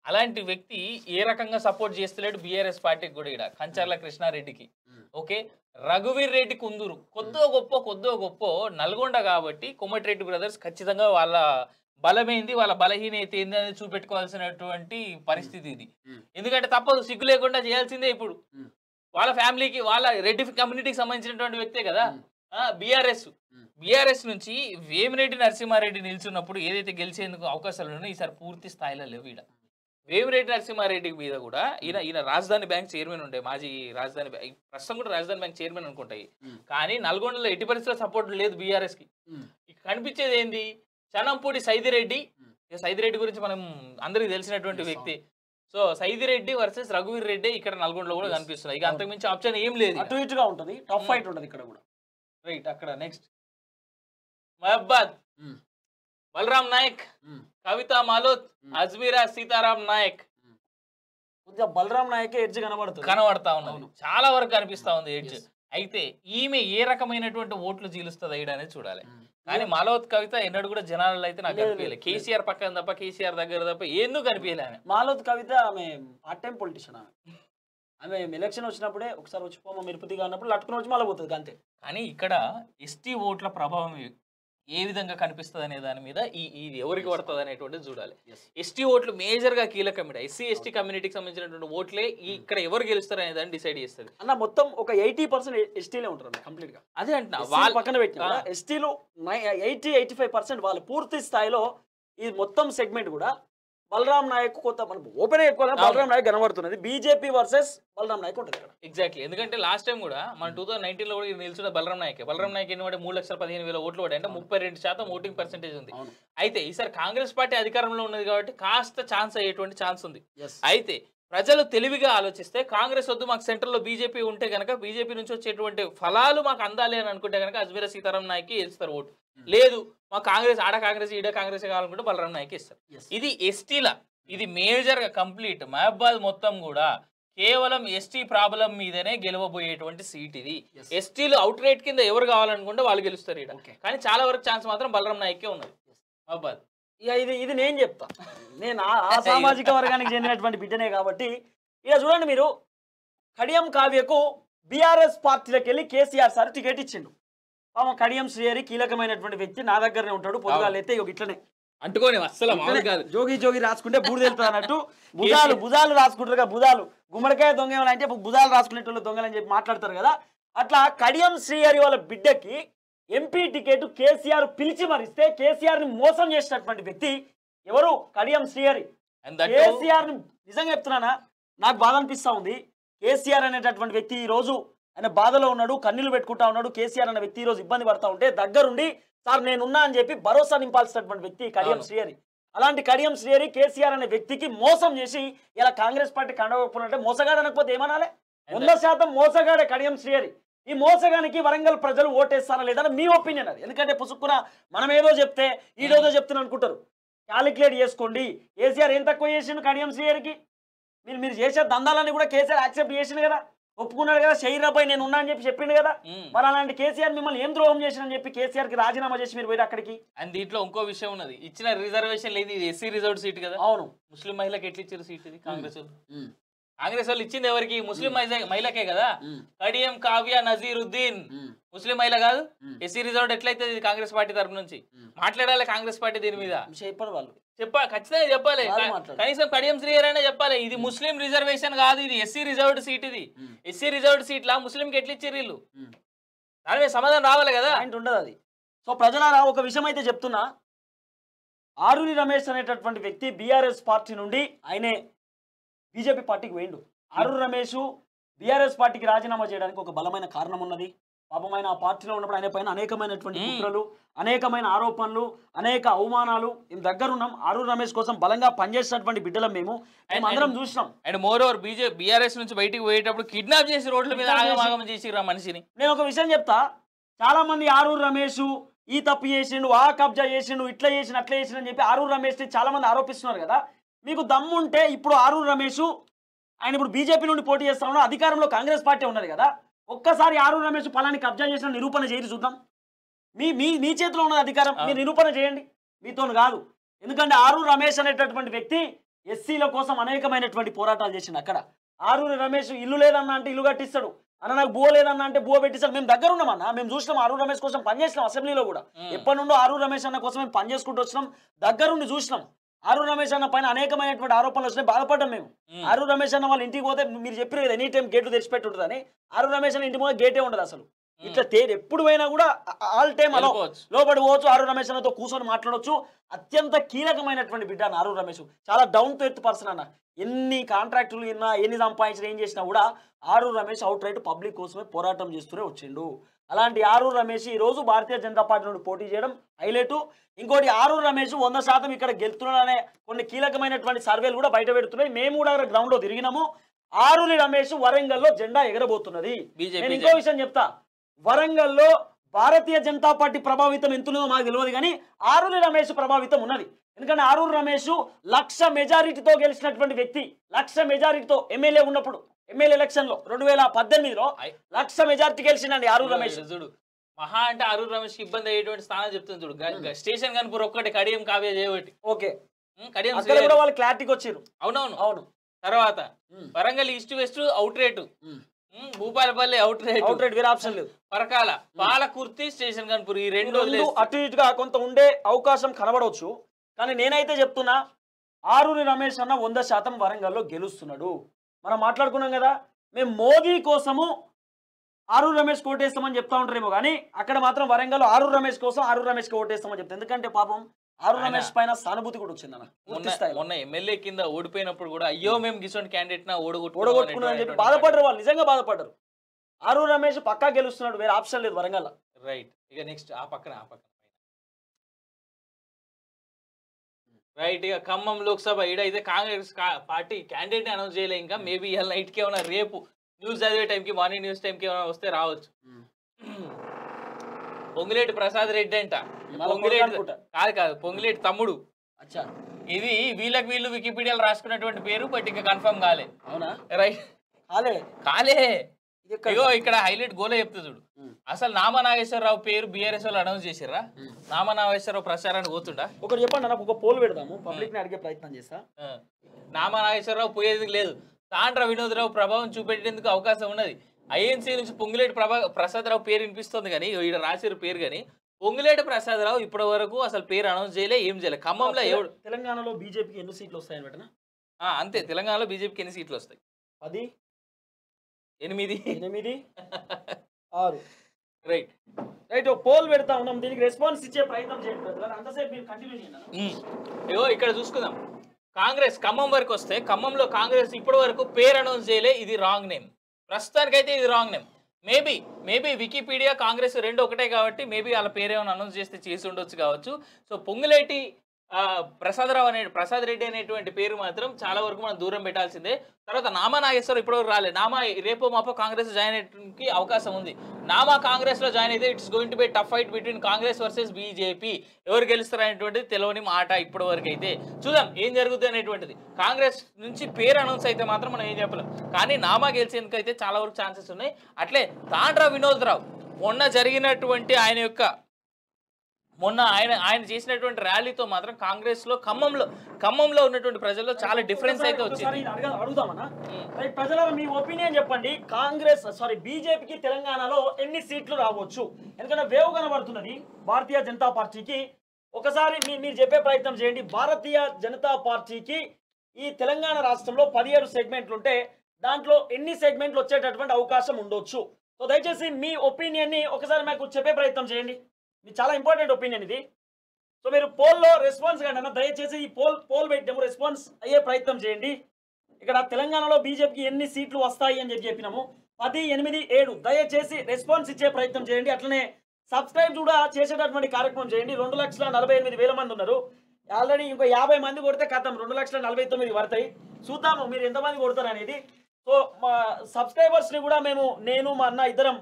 అలాంటి వ్యక్తి ఏ రకంగా సపోర్ట్ చేస్తలేడు బీఆర్ఎస్ పార్టీకి కూడా ఇక్కడ కంచర్ల కృష్ణారెడ్డికి. ఓకే, రఘువీర్ రెడ్డి కుందూరు కొద్దో గొప్ప నల్గొండ కాబట్టి కోమటిరెడ్డి బ్రదర్స్ ఖచ్చితంగా వాళ్ళ బలమైంది, వాళ్ళ బలహీనత ఏంది అనేది చూపెట్టుకోవాల్సినటువంటి పరిస్థితి ఇది. ఎందుకంటే తప్పదు, సిగ్గు లేకుండా చేయాల్సిందే. ఇప్పుడు వాళ్ళ ఫ్యామిలీకి, వాళ్ళ రెడ్డి కమ్యూనిటీకి సంబంధించినటువంటి వ్యక్తే కదా. బీఆర్ఎస్ నుంచి వేమిరెడ్డి నరసింహారెడ్డి నిల్చున్నప్పుడు ఏదైతే గెలిచేందుకు అవకాశాలు ఉన్నాయో ఈసారి పూర్తి స్థాయిలో లేవు. ఈడ వేమిరెడ్డి నరసింహారెడ్డి మీద కూడా ఈయన రాజధాని బ్యాంక్ చైర్మన్ ఉండే, మాజీ రాజధాని బ్యాంక్, ప్రస్తుతం కూడా రాజధాని బ్యాంక్ చైర్మన్ అనుకుంటాయి. కానీ నల్గొండలో ఎట్టి పరిస్థితుల్లో సపోర్ట్ లేదు బీఆర్ఎస్ కి. కనిపించేది ఏంది, చనంపూడి సైదిరెడ్డి. సైదిరెడ్డి గురించి మనం అందరికి తెలిసినటువంటి వ్యక్తి. సో సైదిరెడ్డి వర్సెస్ రఘువీర్ రెడ్డి ఇక్కడ నల్గొండలో కూడా కనిపిస్తున్నాయి. ఇక అంతకుమించి ఆప్షన్ ఏం లేదు, అటు ఇటుగా ఉంటుంది, టఫ్ ఫైట్ ఉంటుంది ఇక్కడ కూడా. రైట్, అక్కడ నెక్స్ట్ మహబాద్ బలరాం నాయక్, కవితా మాలోత్, అజ్మీరా సీతారాం నాయక్. కొద్దిగా బలరాం నాయక్ ఎడ్జ్ కనబడతా ఉన్నది, చాలా వరకు కనిపిస్తా ఉంది ఎడ్జ్. అయితే ఈమె ఏ రకమైనటువంటి ఓట్లు జీలుస్తుంది అనేది చూడాలి. కానీ మాలోత్ కవిత ఎన్నడూ కూడా జనాలలో అయితే నాకు కనిపించలేదు. కేసీఆర్ పక్కన తప్ప, కేసీఆర్ దగ్గర తప్ప ఎందుకు కనిపించలే. మాలోత్ కవిత ఆమె పార్ట్ టైం పొలిటీషియన్. ఆమె ఎలక్షన్ వచ్చినప్పుడే ఒకసారి వచ్చిపోమా మిరుపతిగా అన్నప్పుడు లట్టుకుని వచ్చి మళ్ళీ పోతుంది అంతే. కానీ ఇక్కడ ఎస్టీ ఓట్ల ప్రభావం ఏ విధంగా కనిపిస్తుంది అనే దాని మీద ఇది ఎవరికి పడుతుంది అనేటువంటిది చూడాలి. ఎస్టీ ఓట్లు మేజర్ గా కీలకం. ఎస్సీ ఎస్టీ కమ్యూనిటీకి సంబంధించినటువంటి ఓట్లే ఇక్కడ ఎవరు గెలుస్తారు అనే దాన్ని డిసైడ్ చేస్తుంది. అన్న మొత్తం ఒక 80% ఎస్టీలే ఉంటారు కంప్లీట్ గా. అదే అంటున్నా, వాళ్ళ పక్కన పెట్టిన ఎస్టీలు 80-85% వాళ్ళు పూర్తి స్థాయిలో ఈ మొత్తం సెగ్మెంట్ కూడా బలరాం నాయక్ కొత్త ఓపెన్ ఎక్కువ బలరాం నాయక్ కనబడుతున్నది. బీజేపీ వర్సెస్ బలరాం నాయక్ ఉంటుంది ఇక్కడ. ఎగ్జాక్ట్లీ, ఎందుకంటే లాస్ట్ టైం కూడా మన 2019 లో కూడా నిల్చున్న బలరాం నాయక్ ఎన్ని 3,15,000 ఓట్లు పడ్డాయి, అంటే 32% ఓటింగ్ పర్సెంటేజ్ ఉంది. అయితే ఈసారి కాంగ్రెస్ పార్టీ అధికారంలో ఉన్నది కాబట్టి కాస్త ఛాన్స్ అయ్యేటువంటి ఛాన్స్ ఉంది. అయితే ప్రజలు తెలివిగా ఆలోచిస్తే కాంగ్రెస్ వద్దు, మాకు సెంట్రల్ లో బీజేపీ ఉంటే కనుక బీజేపీ నుంచి వచ్చేటువంటి ఫలాలు మాకు అందాలి అని అనుకుంటే కనుక అజ్మీరా సీతారాం నాయక్ ఇస్తారు ఓటు. లేదు మా కాంగ్రెస్ ఆడ కాంగ్రెస్ ఈడ కాంగ్రెస్ కావాలనుకుంటే బలరాం నాయక్ ఇస్తారు. ఇది ఎస్టీల, ఇది మేజర్ గా కంప్లీట్ మహబాద్ మొత్తం కూడా కేవలం ఎస్టీ ప్రాబ్లం మీదనే గెలవబోయేటువంటి సీట్ ఇది. ఎస్టీలు అవుట్ రైట్ కింద ఎవరు కావాలనుకుంటే వాళ్ళు గెలుస్తారు ఈడ. కానీ చాలా వరకు ఛాన్స్ మాత్రం బలరాం నాయకే ఉన్నది మహబాద్. ఇక ఇది నేను చెప్తా, నేను ఆ సామాజిక వర్గానికి చెందినటువంటి బిడ్డనే కాబట్టి. ఇక చూడండి మీరు, కడియం కావ్యకు బీఆర్ఎస్ పార్టీలోకి వెళ్ళి కేసీఆర్ సార్ టికెట్ ఇచ్చిండు. పాపం కడియం శ్రీహరి కీలకమైనటువంటి వ్యక్తి, నా దగ్గరనే ఉంటాడు. పొద్దుగాలు అయితే ఇట్లనే అంటుకోని అస్సలు జోగి రాసుకుంటే బూడి తెలుపుతా అన్నట్టు భుజాలు రాసుకుంటారు కదా, భుజాలు గుమ్మడికాయ దొంగ అంటే భుజాలు రాసుకునేటోళ్ళు దొంగలని చెప్పి మాట్లాడతారు కదా. అట్లా కడియం శ్రీహరి వాళ్ళ బిడ్డకి ఎంపీ టికెట్ కేసీఆర్ పిలిచి మరిస్తే కేసీఆర్ ని మోసం చేసినటువంటి వ్యక్తి ఎవరు? కడియం శ్రీహరి. కేసీఆర్ ని నిజంగా చెప్తున్నానా, నాకు బాధ అనిపిస్తా ఉంది. కేసీఆర్ అనేటటువంటి వ్యక్తి ఈ రోజు ఆయన బాధలో ఉన్నాడు, కన్నీళ్లు పెట్టుకుంటా ఉన్నాడు. కేసీఆర్ అనే వ్యక్తి ఈ రోజు ఇబ్బంది పడతా ఉంటే దగ్గరుండి సార్ నేనున్నా అని చెప్పి భరోసా నింపాల్సినటువంటి వ్యక్తి కడియం శ్రీహరి. అలాంటి కడియం శ్రీహరి కేసీఆర్ అనే వ్యక్తికి మోసం చేసి ఇలా కాంగ్రెస్ పార్టీ కండవప్పునంటే మోసగాడు అనకపోతే ఏమనాలి? 100% మోసగాడే కడియం శ్రీహరి. ఈ మోసగానికి వరంగల్ ప్రజలు ఓటేస్తారా లేదని మీ ఒపీనియన్ అది. ఎందుకంటే పుసుక్కున మనం ఏదో చెప్తే ఈడోదో చెప్తున్నా అనుకుంటారు. క్యాలిక్యులేట్ చేసుకోండి. కేసీఆర్ ఏం తక్కువ చేసిండు కడియం శ్రీహరికి? మీరు చేసే దందాలన్నీ కూడా కేసీఆర్ యాక్సెప్ట్ చేసిండు కదా, ఒప్పుకున్నాడు కదా, షహీరాపై నేను ఉన్నా అని చెప్పి చెప్పిండు కదా. మరి అలాంటి కేసీఆర్ మిమ్మల్ని ఏం ద్రోహం చేసిన చెప్పి కేసీఆర్ కి రాజీనామా చేసి మీరు పోయి అక్కడికి. అండ్ దీంట్లో ఇంకో విషయం ఉన్నది, ఇచ్చిన రిజర్వేషన్ లేదు, ఇది ఎస్సీ రిజర్వ్డ్ సీట్ కదా. అవును, ముస్లిం మహిళకి ఎట్లా ఇచ్చారు సీట్? ఇది కాంగ్రెస్ వాళ్ళు ఇచ్చింది ఎవరికి? ముస్లిం మహిళకే కదా. కడియం కావ్య నజీరుద్దీన్ ముస్లిం మహిళ కాదు, ఎస్సీ రిజర్వ్డ్ ఎట్లయితే ఇది కాంగ్రెస్ పార్టీ తరపు నుంచి మాట్లాడాలి కాంగ్రెస్ పార్టీ దీని మీద. చెప్పాలి వాళ్ళు, ఖచ్చితంగా చెప్పాలి. కనీసం కడియం శ్రీహరి అనే చెప్పాలి, ఇది ముస్లిం రిజర్వేషన్ కాదు, ఇది ఎస్సీ రిజర్వ్డ్ సీట్. ఇది ఎస్సీ రిజర్వ్డ్ సీట్ లా ముస్లింకి ఎట్లా ఇచ్చారు వీళ్ళు? దాని మీద సమాధానం రావాలి కదా. ఉండదు అది. సో ప్రజలారా ఒక విషయం అయితే చెప్తున్నా, ఆరూరి రమేష్ అనేటటువంటి వ్యక్తి బీఆర్ఎస్ పార్టీ నుండి ఆయనే బీజేపీ పార్టీకి పోయిండు. ఆరూరి రమేష్ బీఆర్ఎస్ పార్టీకి రాజీనామా చేయడానికి ఒక బలమైన కారణం ఉన్నది. పాపమైన ఆ పార్టీలో ఉన్నప్పుడు ఆయన పైన అనేకమైనటువంటి కుట్రలు, అనేకమైన ఆరోపణలు, అనేక అవమానాలు మేము దగ్గరున్నాం. ఆరూరి రమేష్ కోసం బలంగా పనిచేసినటువంటి బిడ్డలం మేము అందరం చూసినాం. అండ్ మోర్ ఓవర్ బీఆర్ఎస్ నుంచి బయటికి పోయేటప్పుడు కిడ్నాప్ చేసి రోడ్ల మీద ఆగమాగం చేసి మనిషిని. నేను ఒక విషయం చెప్తా, చాలా మంది ఆరూరు రమేష్ ఈ తప్పు చేసిండు, ఆ కబ్జా చేసిండు, ఇట్లా చేసిండు, అట్లా చేసిండు అని చెప్పి ఆరూరు రమేష్ని చాలా మంది ఆరోపిస్తున్నారు కదా. మీకు దమ్ముంటే ఇప్పుడు ఆరూరు రమేష్ ఆయన ఇప్పుడు బీజేపీ నుండి పోటీ చేస్తా ఉన్నాడు, అధికారంలో కాంగ్రెస్ పార్టీ ఉన్నది కదా. ఒక్కసారి ఆరూరు రమేష్ పలాని కబ్జా చేసిన నిరూపణ చేసి చూద్దాం. మీ చేతిలో ఉన్నది అధికారం, మీరు నిరూపణ చేయండి. మీతో కాదు. ఎందుకంటే ఆరూరు రమేష్ అనేటటువంటి వ్యక్తి ఎస్సీల కోసం అనేకమైనటువంటి పోరాటాలు చేసిండు. అక్కడ ఆరూరు రమేష్ ఇల్లు లేదన్నా అంటే ఇల్లు కట్టిస్తాడు అన్న, నాకు బువ లేదన్నా అంటే బువ పెట్టిస్తాడు. మేము దగ్గర ఉన్నామన్నా, మేము చూసినాం ఆరూరు రమేష్ కోసం పనిచేసినాం. అసెంబ్లీలో కూడా ఎప్పటి నుండో ఆరూరు రమేష్ అన్న కోసం మేము పనిచేసుకుంటూ వచ్చినాం, దగ్గరుండి చూసినాం. ఆరూరు రమేష్ అన్న పైన అనేకమైనటువంటి ఆరోపణలు వచ్చినాయి, బాధపడ్డాం మేము. ఆరూరు రమేష్ అన్న వాళ్ళ ఇంటికి పోతే మీరు చెప్పారు కదా ఎనీ టైం గేట్లు తెరిచిపెట్టుంటుందని. ఆరూరు రమేష్ అన్న ఇంటి ముందు గేటే ఉండదు అసలు. ఇట్లా ఎప్పుడు పోయినా కూడా ఆల్ టైం అలా లోపడి పోవచ్చు, ఆరూరు రమేష్ అన్నతో కూర్చొని మాట్లాడవచ్చు. అత్యంత కీలకమైనటువంటి బిడ్డ ఆరూరు రమేష్, చాలా డౌన్ టు ఎర్త్ పర్సన్ అన్న. ఎన్ని కాంట్రాక్టులు విన్నా, ఎన్ని సంపాదించినా, ఏం చేసినా కూడా Aruru Ramesh out right public కోసమే పోరాటం చేస్తూనే వచ్చిండు. అలాంటి ఆరూరు రమేష్ ఈ రోజు భారతీయ జనతా పార్టీ నుండి పోటీ చేయడం హైలైట్. ఇంకోటి ఆరూరు రమేష్ 100% ఇక్కడ గెలుతున్నాడనే కొన్ని కీలకమైనటువంటి సర్వేలు కూడా బయట పెడుతున్నాయి. మేము కూడా గ్రౌండ్ లో తిరిగినాము. ఆరూరి రమేష్ వరంగల్లో జెండా ఎగరబోతున్నది. నేను ఇంకో విషయం చెప్తా, వరంగల్లో భారతీయ జనతా పార్టీ ప్రభావితం ఎంతున్నదో మాకు తెలియదు, కానీ ఆరూరి రమేష్ ప్రభావితం ఉన్నది. ఎందుకంటే ఆరూరు రమేష్ 1,00,000 మెజారిటీతో గెలిచినటువంటి వ్యక్తి. 1,00,000 మెజారిటీతో ఎమ్మెల్యే ఉన్నప్పుడు, ఎమ్మెల్యే ఎలక్షన్ లో 2018లో 1,00,000 మెజారిటీ గెలిచిందండి ఆరూరు రమేష్. చూడు మహా అంటే ఆరూరు రమేష్ కి ఇబ్బంది అయ్యేటువంటి స్థానం చెప్తుంది చూడు. స్టేషన్ కనుపూర్ ఒక్కటి కడియం కావ్య చేయబట్టి ఓకే కడియం కూడా వాళ్ళు క్లారిటీకి వచ్చారు. అవునవును అవును. తర్వాత Warangal east west out rate, Bhupalpally out rate వేరే ఆప్షన్ లేదు. పరకాల, పాలకుర్తి, స్టేషన్ కనుపూర్ ఈ రెండు అటు ఇటుగా కొంత ఉండే అవకాశం కనబడవచ్చు. కానీ నేనైతే చెప్తున్నా ఆరూరి రమేష్ అన్న 100% వరంగల్లో గెలుస్తున్నాడు. మనం మాట్లాడుకున్నాం కదా, మేము మోదీ కోసము ఆరూరు రమేష్ ఓటేస్తామని చెప్తా ఉంటారేమో, కానీ అక్కడ మాత్రం వరంగల్లో ఆరూరు రమేష్ కోసం ఆరూరు రమేష్కి ఓటేస్తామని చెప్తాను. ఎందుకంటే పాపం ఆరూరు రమేష్ పైన సానుభూతి కూడా వచ్చింది అన్న. మొన్న ఎమ్మెల్యే కింద ఓడిపోయినప్పుడు కూడా అయ్యో మేము గిసోని క్యాండిడేట్ ఓడగొట్టుకున్నారని చెప్పి బాధపడ్డారు వాళ్ళు, నిజంగా బాధపడ్డారు. ఆరూరు రమేష్ పక్కా గెలుస్తున్నాడు, వేరే ఆప్షన్ లేదు వరంగల్. రైట్. ఇక నెక్స్ట్ ఆ పక్కన రైట్. ఇక ఖమ్మం లోక్సభ ఈడైతే కాంగ్రెస్ పార్టీ క్యాండిడేట్ అనౌన్స్ చేయలే ఇంకా. మేబీ ఇవాళ నైట్కి ఏమైనా రేపు న్యూస్ చదివే టైంకి, మార్నింగ్ న్యూస్ టైంకి ఏమైనా వస్తే రావచ్చు. పొంగులేటి ప్రసాద్ రెడ్డి అంట, కాదు పొంగులేటి తమ్ముడు. ఇది వీళ్ళు వికీపీడియాలో రాసుకున్నటువంటి పేరు, బట్ ఇంకా కన్ఫర్మ్ కాలే. అవునా? రైట్. కాలే. ఇగో ఇక్కడ హైలైట్ గోలే చెప్తా చూడు. అసలు నామా నాగేశ్వరరావు పేరు బీఆర్ఎస్ వాళ్ళు అనౌన్స్ చేసిర్రా? నామా నాగేశ్వరరావు ప్రచారానికి పోతుండా? ఒకటి చెప్పండి, నాకు ఒక పోల్ పెడదాము, పబ్లిక్ ని అడిగే ప్రయత్నం చేస్తా. నామా నాగేశ్వరరావు పోయేందుకు లేదు, తాండ్ర వినోదరావు ప్రభావం చూపెట్టేందుకు అవకాశం ఉన్నది. ఐఎన్సీ నుంచి పొంగులేటి ప్రసాదరావు పేరు వినిపిస్తుంది, కానీ ఇక్కడ రాసిరు పేరు, కానీ పొంగులేటి ప్రసాదరావు ఇప్పటి వరకు అసలు పేరు అనౌన్స్ చేయలే, ఏం చేయలే. ఖమ్మంలో తెలంగాణలో బీజేపీకి ఎన్ని సీట్లు వస్తాయని పెట్టినా? అంతే, తెలంగాణలో బీజేపీకి ఎన్ని సీట్లు వస్తాయి? 10, 8, 6. Right right. పోల్ పెడతా ఉన్నాం, దీనికి రెస్పాన్స్ ఇచ్చే ప్రయత్నం చేయండి. అంతసేపు మీరు కంటిన్యూ చేయండి. ఇగో ఇక్కడ చూసుకుందాం. కాంగ్రెస్ ఖమ్మం వరకు వస్తే, ఖమ్మంలో కాంగ్రెస్ ఇప్పటి వరకు పేరు అనౌన్స్ చేయలే. ఇది రాంగ్ నేమ్, ప్రస్తుతానికైతే ఇది wrong name. Maybe Wikipedia Congress రెండు ఒకటే కాబట్టి మేబీ వాళ్ళ పేరేమైనా అనౌన్స్ చేస్తే చేసి ఉండొచ్చు కావచ్చు. సో పొంగులేటి ప్రసాద్ రెడ్డి అనేటువంటి పేరు మాత్రం చాలా వరకు మనం దూరం పెట్టాల్సిందే. తర్వాత నామా నాగేశ్వరరావు ఇప్పటివరకు రాలేదు. నామా రేపో మాపో కాంగ్రెస్ జాయిన్ అయ్యేకి అవకాశం ఉంది. నామా కాంగ్రెస్ లో జాయిన్ అయితే it's going to B tough fight between Congress versus BJP. ఎవరు గెలుస్తారు అనేటువంటిది తెలియని మాట ఇప్పటి వరకు అయితే. చూద్దాం ఏం జరుగుతుంది అనేటువంటిది. కాంగ్రెస్ నుంచి పేరు అనౌన్స్ అయితే మాత్రం మనం ఏం చెప్పలేం, కానీ నామా గెలిచేందుకు అయితే చాలా వరకు ఛాన్సెస్ ఉన్నాయి. అట్లే తాండ్ర వినోదరావు మొన్న జరిగినటువంటి ఆయన చేసినటువంటి ర్యాలీతో మాత్రం కాంగ్రెస్ లో ఖమ్మంలో ఉన్నటువంటి ప్రజల్లో చాలా డిఫరెన్స్ అయితే వచ్చింది. అడుగుదామన్నా, ప్రజల మీ ఒపీనియన్ చెప్పండి. బీజేపీకి తెలంగాణలో ఎన్ని సీట్లు రావచ్చు? ఎందుకంటే వేవ్ కనబడుతున్నది భారతీయ జనతా పార్టీకి. ఒకసారి మీరు చెప్పే ప్రయత్నం చేయండి. భారతీయ జనతా పార్టీకి ఈ తెలంగాణ రాష్ట్రంలో 17 సెగ్మెంట్లు ఉంటే దాంట్లో ఎన్ని సెగ్మెంట్లు వచ్చేటటువంటి అవకాశం ఉండొచ్చు? సో దయచేసి మీ ఒపీనియన్ ని ఒకసారి మాకు చెప్పే ప్రయత్నం చేయండి. ఇది చాలా ఇంపార్టెంట్ ఒపీనియన్ ఇది. సో మీరు పోల్లో రెస్పాన్స్ కండి, దయచేసి ఈ పోల్ పెట్టాము, రెస్పాన్స్ అయ్యే ప్రయత్నం చేయండి. ఇక్కడ తెలంగాణలో బీజేపీకి ఎన్ని సీట్లు వస్తాయి అని చెప్పినాము. 10, 8, 7. దయచేసి రెస్పాన్స్ ఇచ్చే ప్రయత్నం చేయండి. అట్లనే సబ్స్క్రైబ్ కూడా చేసేటటువంటి కార్యక్రమం చేయండి. 2,48,000 మంది ఉన్నారు. ఆల్రెడీ ఇంకో 50 మంది కొడితే కథం 2,49,000 పడతాయి. చూద్దాము మీరు ఎంతమంది కొడతారు అనేది. సో మా సబ్స్క్రైబర్స్ని కూడా నేను మా అన్న ఇద్దరం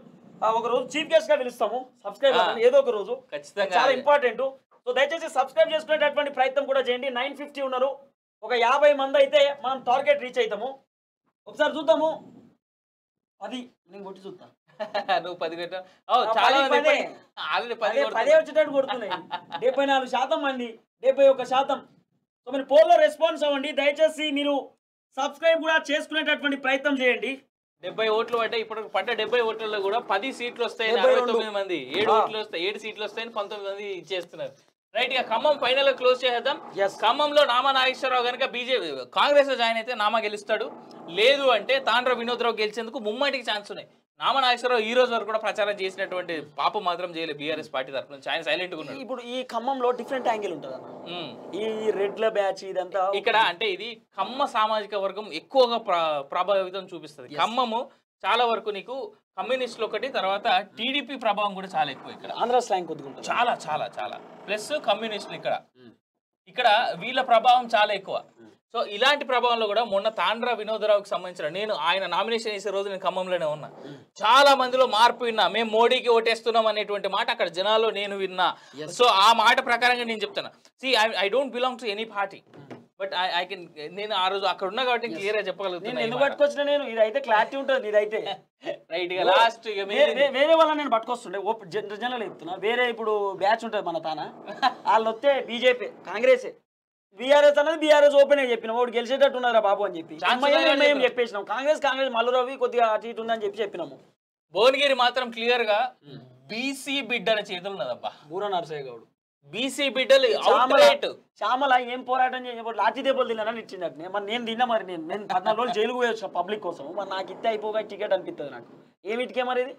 ఒక రోజు చీఫ్ గెస్ట్ గా పిలుస్తాము సబ్స్క్రైబర్ ఏదో ఒక రోజు ఖచ్చితంగా చాలా ఇంపార్టెంట్. సో దయచేసి సబ్స్క్రైబ్ చేసుకునేటటువంటి ప్రయత్నం కూడా చేయండి. 950 ఉన్నారు, ఒక 50 మంది అయితే మనం టార్గెట్ రీచ్ అవుతాము. ఒకసారి చూద్దాము. 10 నేను కొట్టి చూస్తా. నువ్వు 10 కొట్టా చాలా మంది ఆల్రెడీ 10 వచ్చేటట్టు కొడుతున్నాయి. 74% మంది, 71%. సో మీరు పోల్లో రెస్పాన్స్ అవ్వండి. దయచేసి మీరు సబ్స్క్రైబ్ కూడా చేసుకునేటటువంటి ప్రయత్నం చేయండి. 70 ఓట్లు పడ్డాయి. ఇప్పుడు పడ్డ 70 ఓట్లలో కూడా 10 సీట్లు వస్తాయని 69 మంది, 7 ఓట్లు వస్తాయి, 7 సీట్లు వస్తాయని 19 మంది ఇచ్చేస్తున్నారు. రైట్ గా ఖమ్మం ఫైనల్ క్లోజ్ చేద్దాం. ఖమ్మంలో నామా నాగేశ్వరరావు కనుక బీజేపీ కాంగ్రెస్ లో జాయిన్ అయితే నామా గెలుస్తాడు, లేదు అంటే తాండ్ర వినోద్రావు గెలిచేందుకు ముమ్మాటికి ఛాన్స్ ఉన్నాయి. నామా నాగేశ్వరరావు ఈ రోజు వరకు కూడా ప్రచారం చేసినటువంటి పాపం మాత్రం చేయలేదు బీఆర్ఎస్ పార్టీ తరఫున నుంచి. ఆయన సైలెంట్ గా ఉన్నాడు. ఇప్పుడు ఈ ఖమ్మంలో డిఫరెంట్ యాంగిల్ ఉంటుంది అన్న. ఈ రెడ్ల బ్యాచ్ ఇదంతా ఇక్కడ అంటే ఇది ఖమ్మ సామాజిక వర్గం ఎక్కువగా ప్రభావితం చూపిస్తుంది. ఖమ్మము చాలా వరకు నీకు కమ్యూనిస్టులు ఒకటి, తర్వాత టీడీపీ ప్రభావం కూడా చాలా ఎక్కువ ఇక్కడ. ఆంధ్ర స్లాంగ్ కొద్దిగా చాలా చాలా చాలా ప్లస్ కమ్యూనిస్టులు ఇక్కడ వీళ్ళ ప్రభావం చాలా ఎక్కువ. సో ఇలాంటి ప్రభావంలో కూడా మొన్న తాండ్ర వినోదరావుకి సంబంధించిన నేను ఆయన నామినేషన్ చేసే రోజు నేను ఖమ్మంలోనే ఉన్నా. చాలా మందిలో మార్పు విన్నా. మేము మోడీకి ఓటేస్తున్నాం అనేటువంటి మాట అక్కడ జనాల్లో నేను విన్నా. సో ఆ మాట ప్రకారంగా నేను చెప్తున్నా. I don't belong to any party, but I can నేను ఆ రోజు అక్కడ ఉన్నా కాబట్టి క్లియర్ గా చెప్పగలుగుతున్నాను. ఎందుకు పట్టుకొచ్చిన నేను ఇదైతే క్లారిటీ ఉంటుంది. ఇదైతే రైట్ గా లాస్ట్ వేరే వాళ్ళ నేను పట్టుకొస్తుండే జనరల్ చెప్తున్నా. వేరే ఇప్పుడు బ్యాచ్ ఉంటుంది మన తాన, వాళ్ళు వస్తే బీజేపీ కాంగ్రెస్ బీఆర్ఎస్ అనేది బీఆర్ఎస్ ఓపెన్ గా చెప్పినాం. వాడు గెలిచేటట్టు ఉన్నారా బాబు అని చెప్పి మేము చెప్పేసినాం. కాంగ్రెస్ మల్లురవి కొద్దిగా అటు ఇటు ఉందని చెప్పినాము. భువనగిరి మాత్రం క్లియర్ గా బీసీ బిడ్డల చేతులు ఉన్నదబ్బా. బూర నరసయ్య గౌడ్ బీసీ బిడ్డలు శ్యామల ఏం పోరాటం చేసి లాఠీ దెబ్బలు తిన్నానని ఇచ్చిందట. మరి నేను తిన్నా. మరి నేను 14 రోజులు జైలుకు పోయి వచ్చిన పబ్లిక్ కోసం. మరి నాకు ఇస్తే అయిపోగా టికెట్ అనిపిస్తుంది నాకు. ఏమిటికే మరి ఇది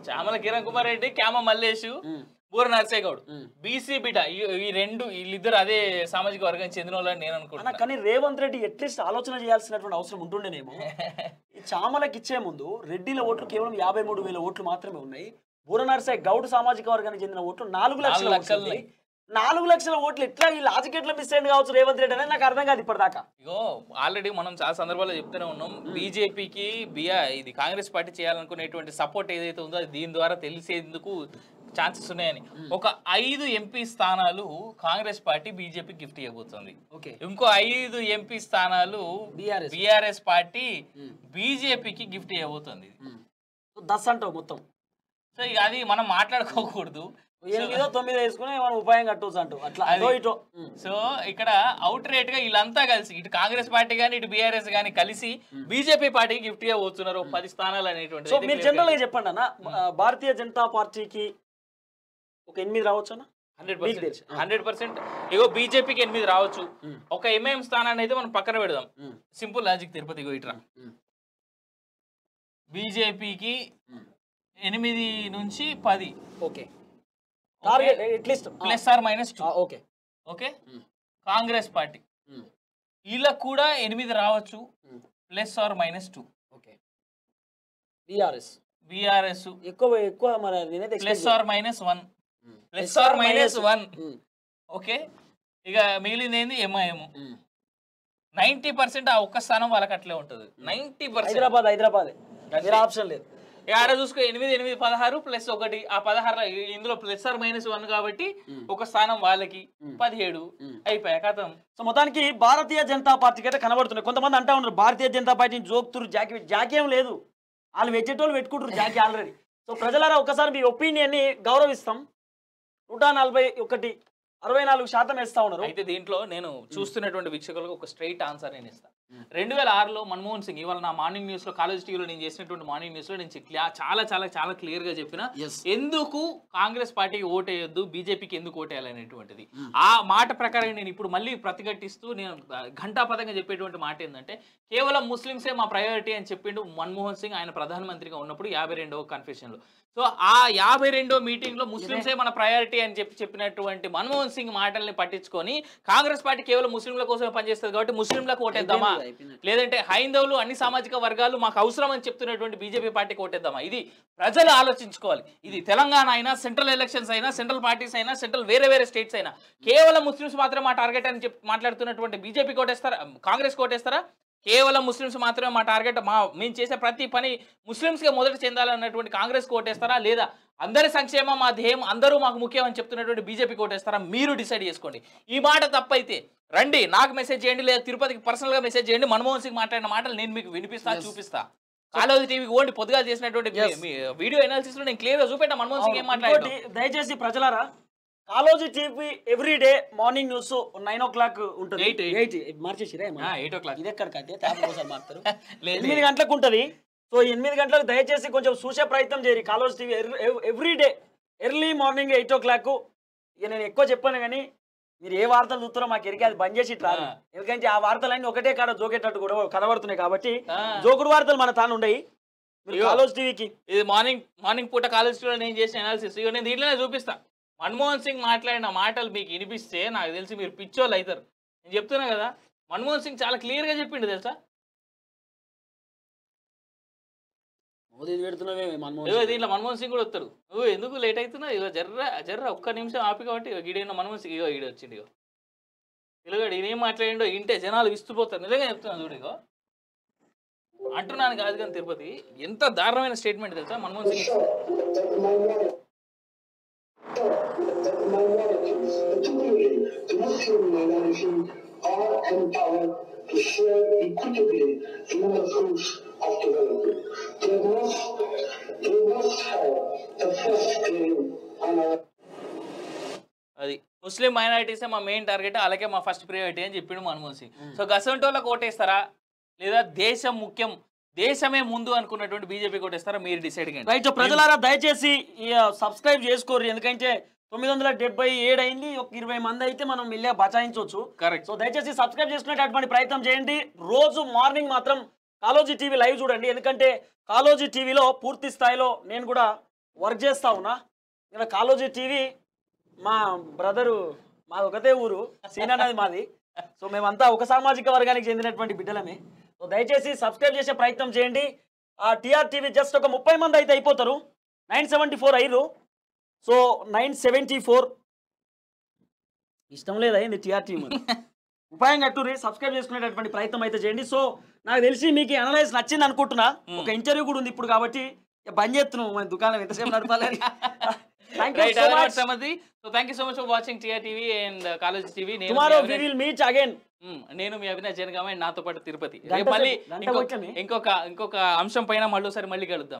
చామల కిరణ్ కుమార్ రెడ్డి, క్యామ మల్లేష్, బూర నరసయ్య గౌడ్ బీసీ బిడ్డ. వీళ్ళిద్దరు అదే సామాజిక వర్గానికి చెందిన వాళ్ళని నేను అనుకుంటున్నా. కానీ రేవంత్ రెడ్డి అట్లీస్ట్ ఆలోచన చేయాల్సినటువంటి అవసరం ఉంటుండేనేమో. ఈ చామలకి ఇచ్చే ముందు రెడ్డిల ఓట్లు కేవలం 53,000 ఓట్లు మాత్రమే ఉన్నాయి. బూర నరసయ్య గౌడ్ సామాజిక వర్గానికి చెందిన ఓట్లు 4 లక్షల 4 లక్షల ఓట్లు. ఎట్లా ఈ లాజిక్ ఎట్లా మిస్ అయింది కావచ్చు రేవంత్ రెడ్డి అనేది నాకు అర్థం కాదు ఇప్పటిదాకా. ఇగో ఆల్రెడీ మనం చాలా సందర్భాల్లో చెప్తూనే ఉన్నాం. బీజేపీకి ఇది కాంగ్రెస్ పార్టీ చేయాలనుకునేటువంటి సపోర్ట్ ఏదైతే ఉందో అది దీని ద్వారా తెలిసేందుకు ఛాన్సెస్ ఉన్నాయని. ఒక 5 ఎంపీ స్థానాలు కాంగ్రెస్ పార్టీ బీజేపీ గిఫ్ట్ ఇవ్వబోతుంది. ఇంకో 5 ఎంపీ స్థానాలు బీఆర్ఎస్ పార్టీ బీజేపీకి గిఫ్ట్ ఇవ్వబోతుంది. 10 అంటావు మొత్తం. సో ఇక అది మనం మాట్లాడుకోకూడదు. 9 వేసుకుని మనం ఉపాయం కట్టవచ్చు అంటూ అట్లా. సో ఇక్కడ అవుట్ రేట్ గా వీళ్ళంతా కలిసి ఇటు కాంగ్రెస్ పార్టీ కానీ ఇటు బీఆర్ఎస్ కానీ కలిసి బీజేపీ పార్టీకి గిఫ్ట్ గా పోతున్నారు 10 స్థానాలు అనేటువంటి. సో మీరు జనరల్ గా చెప్పండి అన్న, భారతీయ జనతా పార్టీకి ఒక 8 రావచ్చు అన్న. 100%. ఇగో బీజేపీకి 8 రావచ్చు. ఒక ఎంఐఎం స్థానాన్ని అయితే మనం పక్కన పెడదాం. సింపుల్ లాజిక్ తిరుపతి ఇట్రా. బీజేపీకి 8 నుంచి 10. Okay. Plus or minus 2. Okay okay. Congress party వీళ్ళకు కూడా 8 రావచ్చు, plus or minus 2. Okay. BRS ఎక్కువ plus or minus 1. Plus or minus 1. Okay. ఇక మిగిలింది ఏంది ఎంఐఎం. 90% ఆ ఒక్క స్థానం వాళ్ళకి అట్లే ఉంటుంది. 90% హైదరాబాద్ ఆప్షన్ లేదు. ఆడ చూసుకో 8, 8, 16 ప్లస్ 1. ఆ 16 ఇందులో ప్లస్ ఆర్ మైనస్ 1 కాబట్టి ఒక స్థానం వాళ్ళకి 17 అయిపోయా కథం. సో మొత్తానికి భారతీయ జనతా పార్టీకి అయితే కనబడుతున్నాయి. కొంతమంది అంటా ఉన్నారు భారతీయ జనతా పార్టీని జోక్తురు, జాకీ ఏం లేదు, వాళ్ళు వెచ్చేటోళ్ళు పెట్టుకుంటారు జాకీ ఆల్రెడీ. సో ప్రజలారా ఒక్కసారి మీ ఒపీనియన్ ని గౌరవిస్తాం. 141 64% వేస్తా ఉన్నారు. అయితే దీంట్లో నేను చూస్తున్నటువంటి వీక్షకులకు ఒక స్ట్రైట్ ఆన్సర్ నేను ఇస్తాను. 2006లో మన్మోహన్ సింగ్, ఇవాళ నా మార్నింగ్ న్యూస్ లో కాలేజ్ టీవీలో నేను చేసినటువంటి మార్నింగ్ న్యూస్ లో నేను చాలా చాలా చాలా క్లియర్ గా చెప్పిన ఎందుకు కాంగ్రెస్ పార్టీకి ఓటేయొద్దు, బీజేపీకి ఎందుకు ఓటేయాలనేటువంటిది. ఆ మాట ప్రకారం నేను ఇప్పుడు మళ్ళీ ప్రతిఘటిస్తూ నేను ఘంటాపథంగా చెప్పేటువంటి మాట ఏంటంటే కేవలం ముస్లింసే మా ప్రయారిటీ అని చెప్పిండు మన్మోహన్ సింగ్ ఆయన ప్రధానమంత్రిగా ఉన్నప్పుడు 52వ కన్ఫెషన్ లో. సో ఆ 52వ మీటింగ్ లో ముస్లింసే మన ప్రయారిటీ అని చెప్పినటువంటి మన్మోహన్ సింగ్ మాటల్ని పట్టించుకొని కాంగ్రెస్ పార్టీ కేవలం ముస్లింల కోసమే పనిచేస్తుంది కాబట్టి ముస్లింలకు ఓటేద్దామా, లేదంటే హైందవులు అన్ని సామాజిక వర్గాలు మాకు అవసరం అని చెప్తున్నటువంటి బీజేపీ పార్టీకి ఓటేద్దామా, ఇది ప్రజలు ఆలోచించుకోవాలి. ఇది తెలంగాణ అయినా, సెంట్రల్ ఎలక్షన్స్ అయినా, సెంట్రల్ పార్టీస్ అయినా, సెంట్రల్ వేరే స్టేట్స్ అయినా కేవలం ముస్లింస్ మాత్రమే మా టార్గెట్ అని చెప్పి మాట్లాడుతున్నటువంటి బీజేపీకి ఓటేస్తారా, కాంగ్రెస్ ఓటేస్తారా? కేవలం ముస్లిమ్స్ మాత్రమే మా టార్గెట్, మేము చేసే ప్రతి పని ముస్లిమ్స్కే మొదట చెందాలన్నటువంటి కాంగ్రెస్ కోటేస్తారా, లేదా అందరి సంక్షేమం మా ధ్యేయం అందరూ మాకు ముఖ్యం అని చెప్తున్నటువంటి బీజేపీ కోటేస్తారా? మీరు డిసైడ్ చేసుకోండి. ఈ మాట తప్పైతే రండి నాకు మెసేజ్ చేయండి, లేదా తిరుపతికి పర్సనల్గా మెసేజ్ చేయండి. మన్మోహన్ సింగ్ మాట్లాడిన మాటలు నేను మీకు వినిపిస్తా, చూపిస్తా. కాలోజీ టీవీకి ఓండి పొద్దుగా చేసినటువంటి వీడియో ఎనాలిసిస్ లో నేను క్లియర్ గా చూపెట్టా మన్మోహన్ సింగ్ ఏం మాట్లాడారు. దయచేసి ప్రజలారా, Kaloji TV every day morning news 9 o'clock ఉంటుంది. 8 మార్చేసిరా 8 o'clock ఇది ఎక్కడికైతే మారుతారు 8 గంటలకు ఉంటుంది. సో 8 గంటలకు దయచేసి కొంచెం చూసే ప్రయత్నం చేయరు. Kaloji TV every day early morning 8 o'clock. ఇక నేను ఎక్కువ చెప్పాను కానీ మీరు ఏ వార్తలు చూస్తారో మాకు ఎరిగి అది బంద్ చేసి ఇట్లా, ఎందుకంటే ఆ వార్తలన్నీ ఒకటే కాడ జోకేటట్టు కూడా కనబడుతున్నాయి కాబట్టి జోకుడు వార్తలు మన తాను ఉండయి. కాలోజీ టీవీకి ఇది మార్నింగ్ పూట కాలేజ్ టీవీలో నేను చేసిన అనాలిసిస్ ఇక నేను దీంట్లోనే చూపిస్తా. మన్మోహన్ సింగ్ మాట్లాడిన మాటలు మీకు వినిపిస్తే నాకు తెలిసి మీరు పిచ్చోళ్ళు అవుతారు. నేను చెప్తున్నా కదా, మన్మోహన్ సింగ్ చాలా క్లియర్గా చెప్పిండు తెలుసా. దీంట్లో మన్మోహన్ సింగ్ కూడా వస్తారు. నువ్వు ఎందుకు లేట్ అవుతున్నావు, ఇగో జర్ర ఒక్క నిమిషం ఆపి కాబట్టి ఈడైనా మన్మోహన్ సింగ్ ఈడ వచ్చిండు. ఇగో తెలుగాడు ఈయనేం మాట్లాడిండో ఇంటే జనాలు విస్తుపోతారు. నిజంగా చెప్తున్నాను చూడు, ఇగో అంటున్నాను కాదు కానీ తిరుపతి ఎంత దారుణమైన స్టేట్మెంట్ తెలుసా Manmohan Singh. to share equitably human fruits of development. They must have the first claim on our. అది ముస్లిం మైనారిటీసే మా మెయిన్ టార్గెట్, అలాగే మా ఫస్ట్ ప్రియారిటీ అని చెప్పిండు మన్మోహన్ సింగ్. సో గసంటోళ్ళకి ఓటేస్తారా, లేదా దేశం ముఖ్యం దేశమే ముందు అనుకున్నటువంటి బీజేపీ ఓటేస్తారా? మీరు డిసైడ్ చేయండి. రైట్ ప్రజలారా, దయచేసి సబ్స్క్రైబ్ చేసుకోరు, ఎందుకంటే 977 అయింది. ఒక 20 మంది అయితే మనం వెళ్ళా బచాయించవచ్చు. కరెక్ట్. సో దయచేసి సబ్స్క్రైబ్ చేసుకునేటటువంటి ప్రయత్నం చేయండి. రోజు మార్నింగ్ మాత్రం కాలోజీ టీవీ లైవ్ చూడండి, ఎందుకంటే కాలోజీ టీవీలో పూర్తి స్థాయిలో నేను కూడా వర్క్ చేస్తా ఉన్నా. ఇక్కడ కాలోజీ టీవీ మా బ్రదరు, మాది ఒకటే ఊరు, సీన్ అన్నది మాది. సో మేమంతా ఒక సామాజిక వర్గానికి చెందినటువంటి బిడ్డలమే. సో దయచేసి సబ్స్క్రైబ్ చేసే ప్రయత్నం చేయండి. టీఆర్ టీవీ జస్ట్ ఒక 30 మంది అయితే అయిపోతారు. 974 అయ్యారు. సో 974 ఇష్టం లేదైంది టీఆర్ టీవీ ఉపాయం కట్టుర్రి, సబ్స్క్రైబ్ చేసుకునేటటువంటి ప్రయత్నం అయితే చేయండి. సో నాకు తెలిసి మీకు అనలైజ్ నచ్చింది అనుకుంటున్నా. ఒక ఇంటర్వ్యూ కూడా ఉంది ఇప్పుడు కాబట్టి బంద్ చేస్తున్నాం మన దుకాణం ఎంతసేపు నడపాలని. Thank you so much, Samadhi. So thank you so much for watching TR TV and College TV. Tomorrow we will meet again. నేను మీ అవినాష్ జనగామ నాతో పాటు తిరుపతి. రేపు మళ్ళీ ఇంకొక అంశం పైన మళ్ళీ కలుద్దాం.